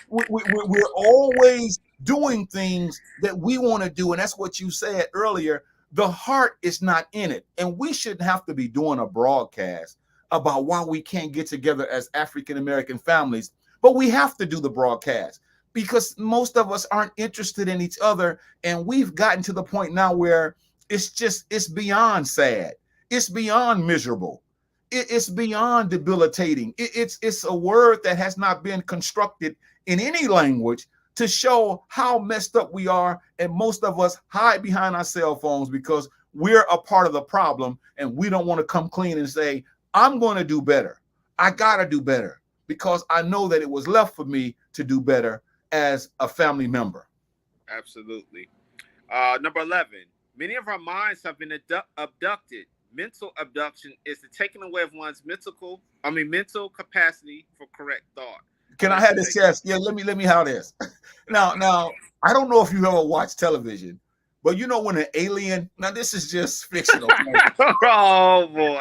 We're always doing things that we want to do. And that's what you said earlier. The heart is not in it. And we shouldn't have to be doing a broadcast about why we can't get together as African-American families. But we have to do the broadcast because most of us aren't interested in each other. And we've gotten to the point now where it's beyond sad. It's beyond miserable. It's beyond debilitating. It's a word that has not been constructed in any language to show how messed up we are. And most of us hide behind our cell phones because we're a part of the problem. And we don't want to come clean and say, I'm going to do better. I got to do better because I know that it was left for me to do better as a family member. Absolutely. Number 11, many of our minds have been abducted. Mental abduction is the taking away of one's mental capacity for correct thought. Can I have this test? Yeah, let me have this. Now, I don't know if you ever watch television, but when an alien, now this is just fictional. Oh boy.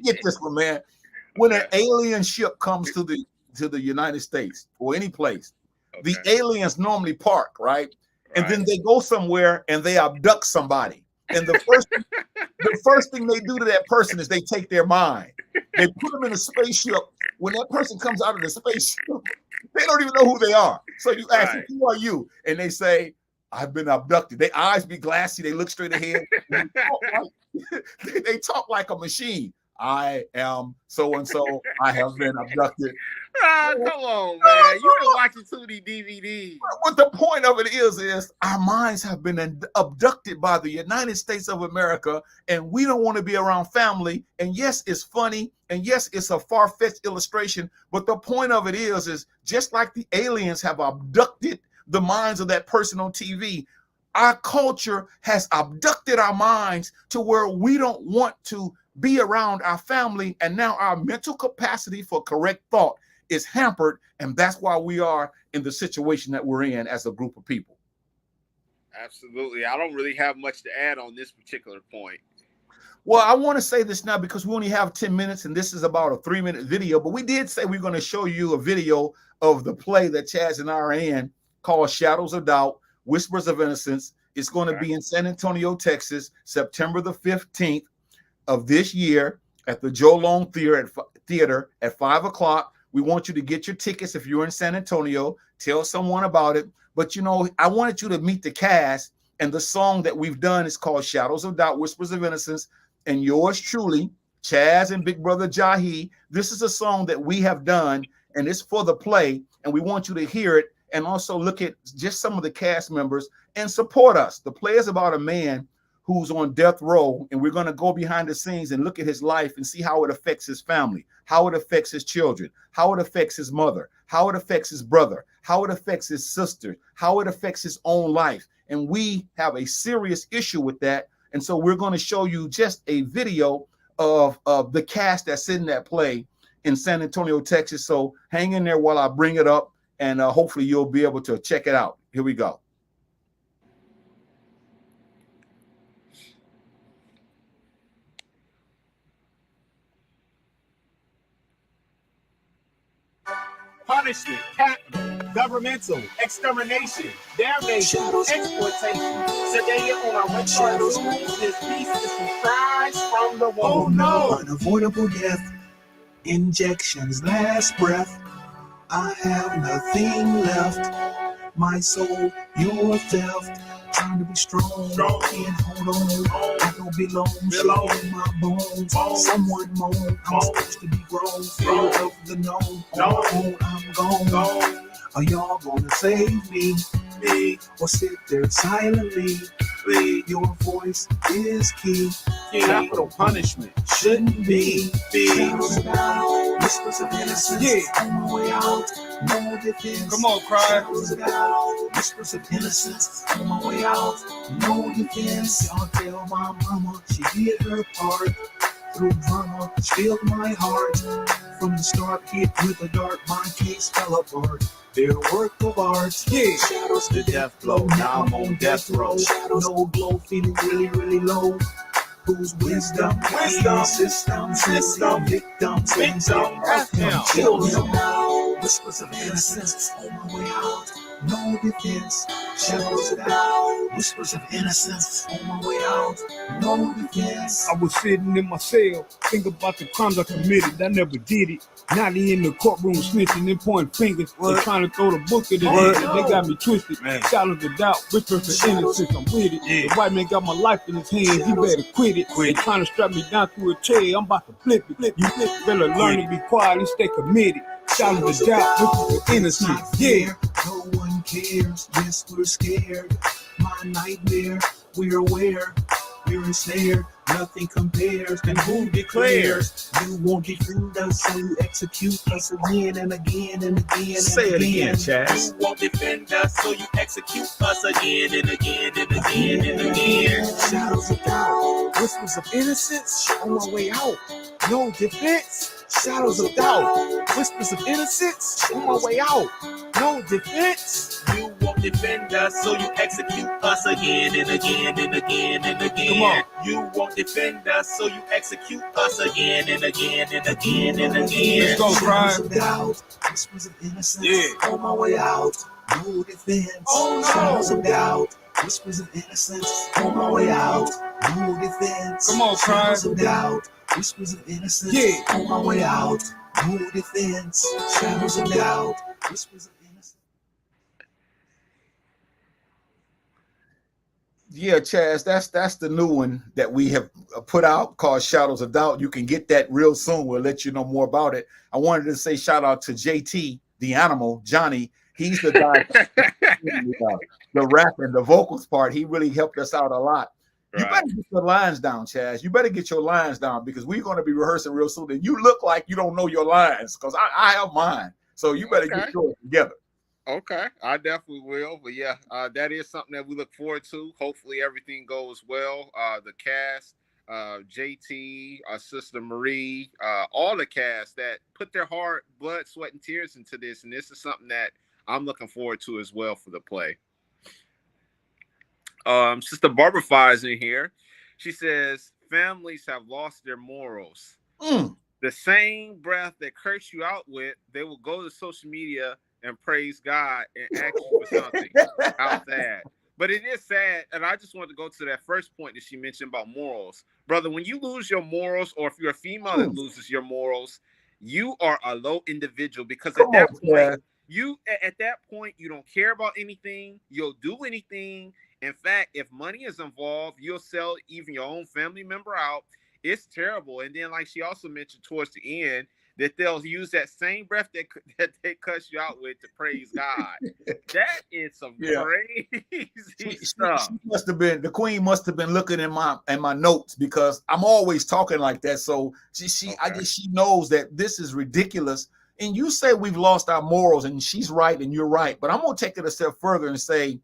Get this one, man. When an alien ship comes to the United States or any place, the aliens normally park, right? And then they go somewhere and they abduct somebody. And the first thing they do to that person is they take their mind. They put them in a spaceship. When that person comes out of the spaceship, they don't even know who they are. So you ask them, who are you? And they say, I've been abducted. Their eyes be glassy. They look straight ahead. They talk like a machine. I am so-and-so. I have been abducted. Come on, man. You've been watching too many DVDs. What the point of it is our minds have been abducted by the United States of America, and we don't want to be around family. And yes, it's funny. And yes, it's a far-fetched illustration. But the point of it is just like the aliens have abducted the minds of that person on TV, our culture has abducted our minds to where we don't want to be around our family. And now our mental capacity for correct thought is hampered. And that's why we are in the situation that we're in as a group of people. Absolutely. I don't really have much to add on this particular point. Well, I want to say this now because we only have 10 minutes and this is about a 3-minute video, but we did say we're going to show you a video of the play that Chazz and I are in called Shadows of Doubt, Whispers of Innocence. It's going to be in San Antonio, Texas, September the 15th of this year at the Joe Long Theater at 5 o'clock. We want you to get your tickets if you're in San Antonio. Tell someone about it. But, I wanted you to meet the cast, and the song that we've done is called Shadows of Doubt, Whispers of Innocence. And yours truly, Chazz and Big Brother Jahi, this is a song that we have done, and it's for the play, and we want you to hear it and also look at just some of the cast members and support us. The play is about a man who's on death row, and we're going to go behind the scenes and look at his life and see how it affects his family, how it affects his children, how it affects his mother, how it affects his brother, how it affects his sister, how it affects his own life. And we have a serious issue with that. And so we're going to show you just a video of the cast that's in that play in San Antonio, Texas. So hang in there while I bring it up, and hopefully you'll be able to check it out. Here we go. Punishment, capital, governmental, extermination, damnation, exploitation. Today on our website, this piece is comprised from the wall. Oh no! Unavoidable death, injections, last breath. I have nothing left. My soul, your theft. Trying to be strong, can't hold on. I don't belong, shit in my bones. Someone moan, I'm supposed to be grown. Fear of the known, I'm gone. Are y'all gonna save me? Or sit there silently? Your voice is key. Capital punishment Shouldn't be. Shadows about, whispers of innocence. On my way out, no defense. Come on, cry. Shadows about, whispers of innocence. On my way out, no defense. Y'all tell my mama she did her part. Through drama, she filled my heart. From the start, hit with a dart, my case fell apart. Their work of art, shadows to death blow. Now I'm on death row. Shadows, no glow, feeling really, really low. Whose wisdom, system, victim, children. Whispers of innocence on my way out. No defense, shadows down. Whispers of innocence on my way out. No defense. I was sitting in my cell, think about the crimes I committed. I never did it. Now they in the courtroom snitching and pointing fingers. They trying to throw the book at the head. They got me twisted. Shadows of doubt, whispers of innocence. I'm with it. The white man got my life in his hands. He better quit it. They trying to strap me down to a chair. I'm about to flip it. You better learn to be quiet and stay committed. Shadows of doubt, whispers of innocence. No one cares. Yes, we're scared. My nightmare. We're aware. We're ensnared. Nothing compares. And who declares you won't defend us, so you execute us again and again and again. Say it again, Chazz. You won't defend us, so you execute us again and again and again and again. Shadows of doubt. Whispers of innocence on my way out. No defense. Shadows of doubt. Whispers of innocence on my way out. No defense. You won't defend us, so you execute us again and again and again and again. Come on. You won't defend us, so you execute us again and again and again and again. Let's go, Brian. Shadows of doubt. Whispers of innocence on my way out. No defense. Shadows of doubt. Whispers of innocence on my way out. No defense. Come on, Brian. Shadows of doubt. Whispers of innocence on my way out. No defense. Shadows of doubt. Whispers of innocence. Yeah, Chazz, that's the new one that we have put out called Shadows of Doubt. You can get that real soon. We'll let you know more about it. I wanted to say shout out to JT, the animal, Johnny. He's the guy, the rap and the vocals part. He really helped us out a lot. You better get your lines down, Chazz. You better get your lines down because we're going to be rehearsing real soon. And you look like you don't know your lines because I have mine. So you better get yours together. Okay, I definitely will. But yeah, that is something that we look forward to. Hopefully everything goes well. The cast, JT, our sister Marie, all the cast that put their heart, blood, sweat, and tears into this. And this is something that I'm looking forward to as well for the play. Sister Barbara Fire's in here. She says, families have lost their morals. The same breath that curse you out with, they will go to social media and praise God and ask you for something. How sad. But it is sad, and I just wanted to go to that first point that she mentioned about morals. Brother, when you lose your morals, or if you're a female that loses your morals, you are a low individual because at that point, you don't care about anything. You'll do anything. In fact, if money is involved, you'll sell even your own family member out. It's terrible. And then, like she also mentioned towards the end, that they'll use that same breath that they cuss you out with to praise God. That is some crazy stuff. She must have been, the queen must have been looking in my notes, because I'm always talking like that. So I guess she knows that this is ridiculous. And you say we've lost our morals, and she's right and you're right. But I'm going to take it a step further and say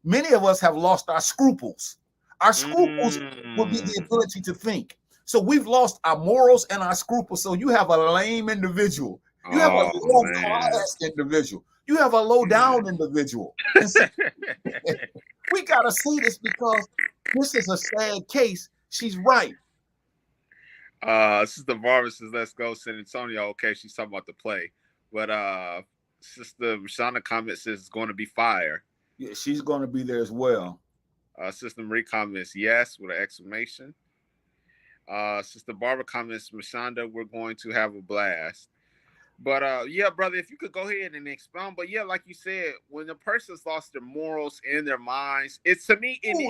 many of us have lost our scruples. Our scruples would be the ability to think. So we've lost our morals and our scruples. So you have a lame individual. You have a low-class individual. You have a low-down individual. So, we got to see this, because this is a sad case. She's right. Sister Barbara says, let's go San Antonio. Okay, she's talking about the play. But Sister Rashana comments says it's going to be fire. Yeah, she's going to be there as well. Sister Marie comments, yes, with an exclamation. Sister Barbara comments, Rashonda, we're going to have a blast. But yeah, brother, if you could go ahead and expound. But yeah, like you said, when the person's lost their morals and their minds, it's, to me, and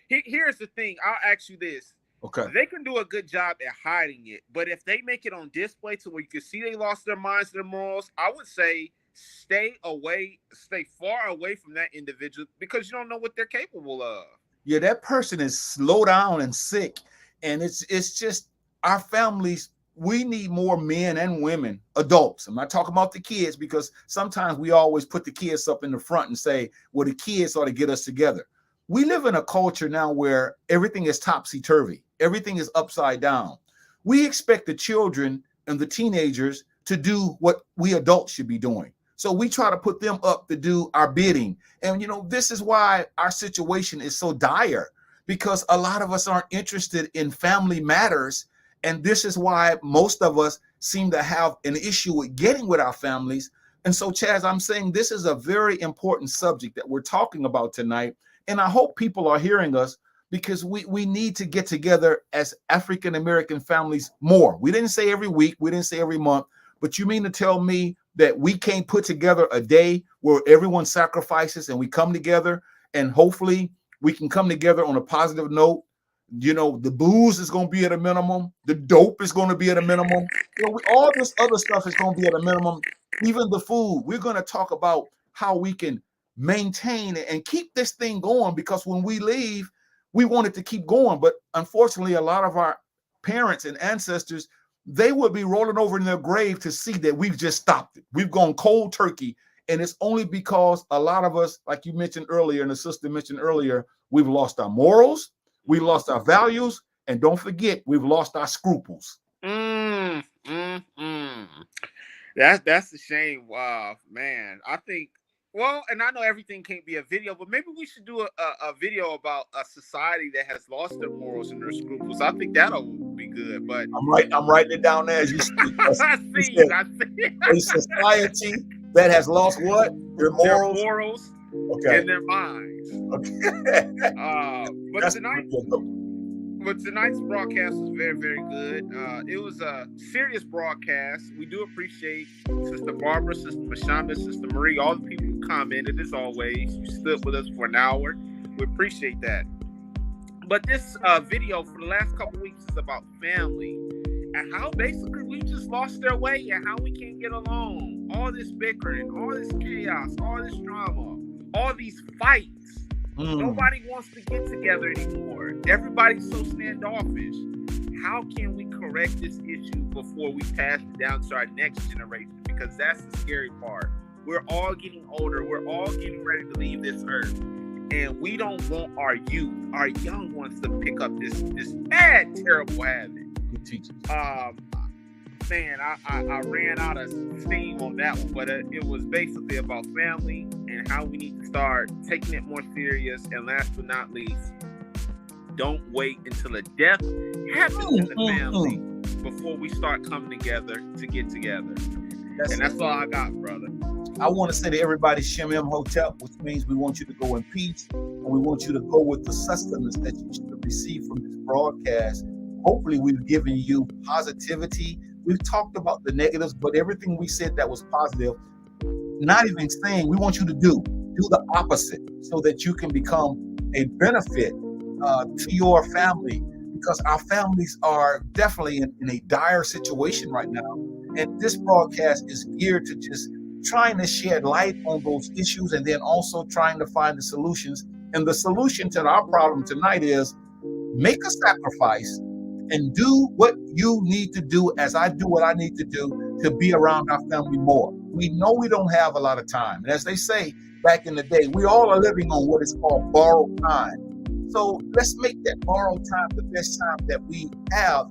here's the thing, I'll ask you this. Okay. They can do a good job at hiding it, but if they make it on display to where you can see they lost their minds, their morals, I would say stay far away from that individual, because you don't know what they're capable of. Yeah, that person is slow down and sick. And it's just, our families, we need more men and women, adults. I'm not talking about the kids, because sometimes we always put the kids up in the front and say, well, the kids ought to get us together. We live in a culture now where everything is topsy-turvy. Everything is upside down. We expect the children and the teenagers to do what we adults should be doing. So we try to put them up to do our bidding. And, this is why our situation is so dire, because a lot of us aren't interested in family matters. And this is why most of us seem to have an issue with getting with our families. And so, Chazz, I'm saying this is a very important subject that we're talking about tonight. And I hope people are hearing us, because we need to get together as African-American families more. We didn't say every week, we didn't say every month, but you mean to tell me that we can't put together a day where everyone sacrifices and we come together, and hopefully we can come together on a positive note? The booze is going to be at a minimum. The dope is going to be at a minimum. All this other stuff is going to be at a minimum. Even the food. We're going to talk about how we can maintain and keep this thing going, because when we leave, we want it to keep going. But unfortunately, a lot of our parents and ancestors, they would be rolling over in their grave to see that we've just stopped it. We've gone cold turkey. And it's only because a lot of us, like you mentioned earlier, and the sister mentioned earlier, we've lost our morals, we lost our values, and don't forget, we've lost our scruples. That's a shame. Man, I think, well, and I know everything can't be a video, but maybe we should do a video about a society that has lost their morals and their scruples. I think that'll be good. But I'm writing it down there as you speak. I see. A society that has lost what? Their morals, okay, and their minds. Okay. But tonight's broadcast was very, very good. It was a serious broadcast. We do appreciate Sister Barbara, Sister Mashonda, Sister Marie, all the people who commented. As always, you stood with us for an hour. We appreciate that. But this video for the last couple weeks is about family and how basically we just lost their way and how we can't get along. All this bickering, all this chaos, all this drama, all these fights. Nobody wants to get together anymore. Everybody's so standoffish. How can we correct this issue before we pass it down to our next generation? Because that's the scary part. We're all getting older. We're all getting ready to leave this earth. And we don't want our youth, our young ones, to pick up this bad, terrible habit. Man, I ran out of steam on that one, but it was basically about family and how we need to start taking it more serious. And last but not least, don't wait until a death happens in the family before we start coming together to get together. That's all I got, brother. I want to say to everybody, Shem Hotep, which means we want you to go in peace, and we want you to go with the sustenance that you should receive from this broadcast. Hopefully, we've given you positivity. We've talked about the negatives, but everything we said that was positive, not even saying we want you to do the opposite so that you can become a benefit to your family, because our families are definitely in a dire situation right now. And this broadcast is geared to just trying to shed light on those issues and then also trying to find the solutions. And the solution to our problem tonight is make a sacrifice and do what you need to do as I do what I need to do to be around our family more. We know we don't have a lot of time. And as they say back in the day, we all are living on what is called borrowed time. So let's make that borrowed time the best time that we have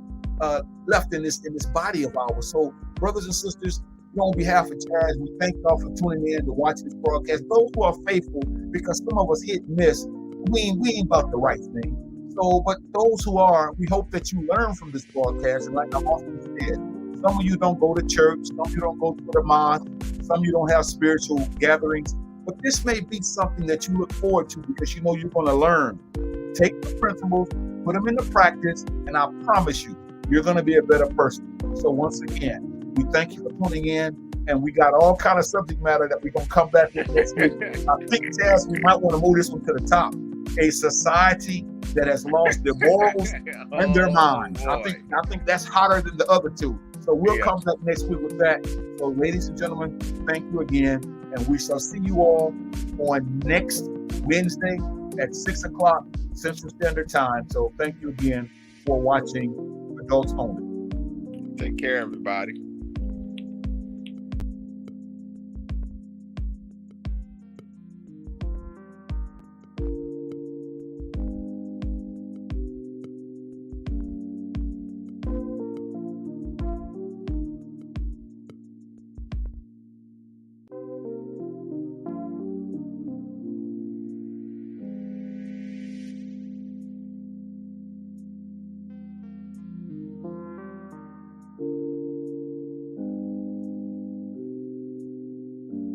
left in this body of ours. So brothers and sisters, on behalf of Chazz, we thank y'all for tuning in to watch this broadcast. Those who are faithful, because some of us hit and miss, we ain't about the right thing. So, but those who are, we hope that you learn from this broadcast. And like I often said, some of you don't go to church, some of you don't go to the mosque, some of you don't have spiritual gatherings. But this may be something that you look forward to because you know you're going to learn. Take the principles, put them into practice, and I promise you, you're going to be a better person. So once again, we thank you for tuning in, and we got all kind of subject matter that we're going to come back with next week. I think, Chazz, we might want to move this one to the top. A society that has lost their morals and their minds. I think that's hotter than the other two. So we'll come back next week with that. So ladies and gentlemen, thank you again, and we shall see you all on next Wednesday at 6 o'clock Central Standard Time. So thank you again for watching Adults Only. Take care, everybody.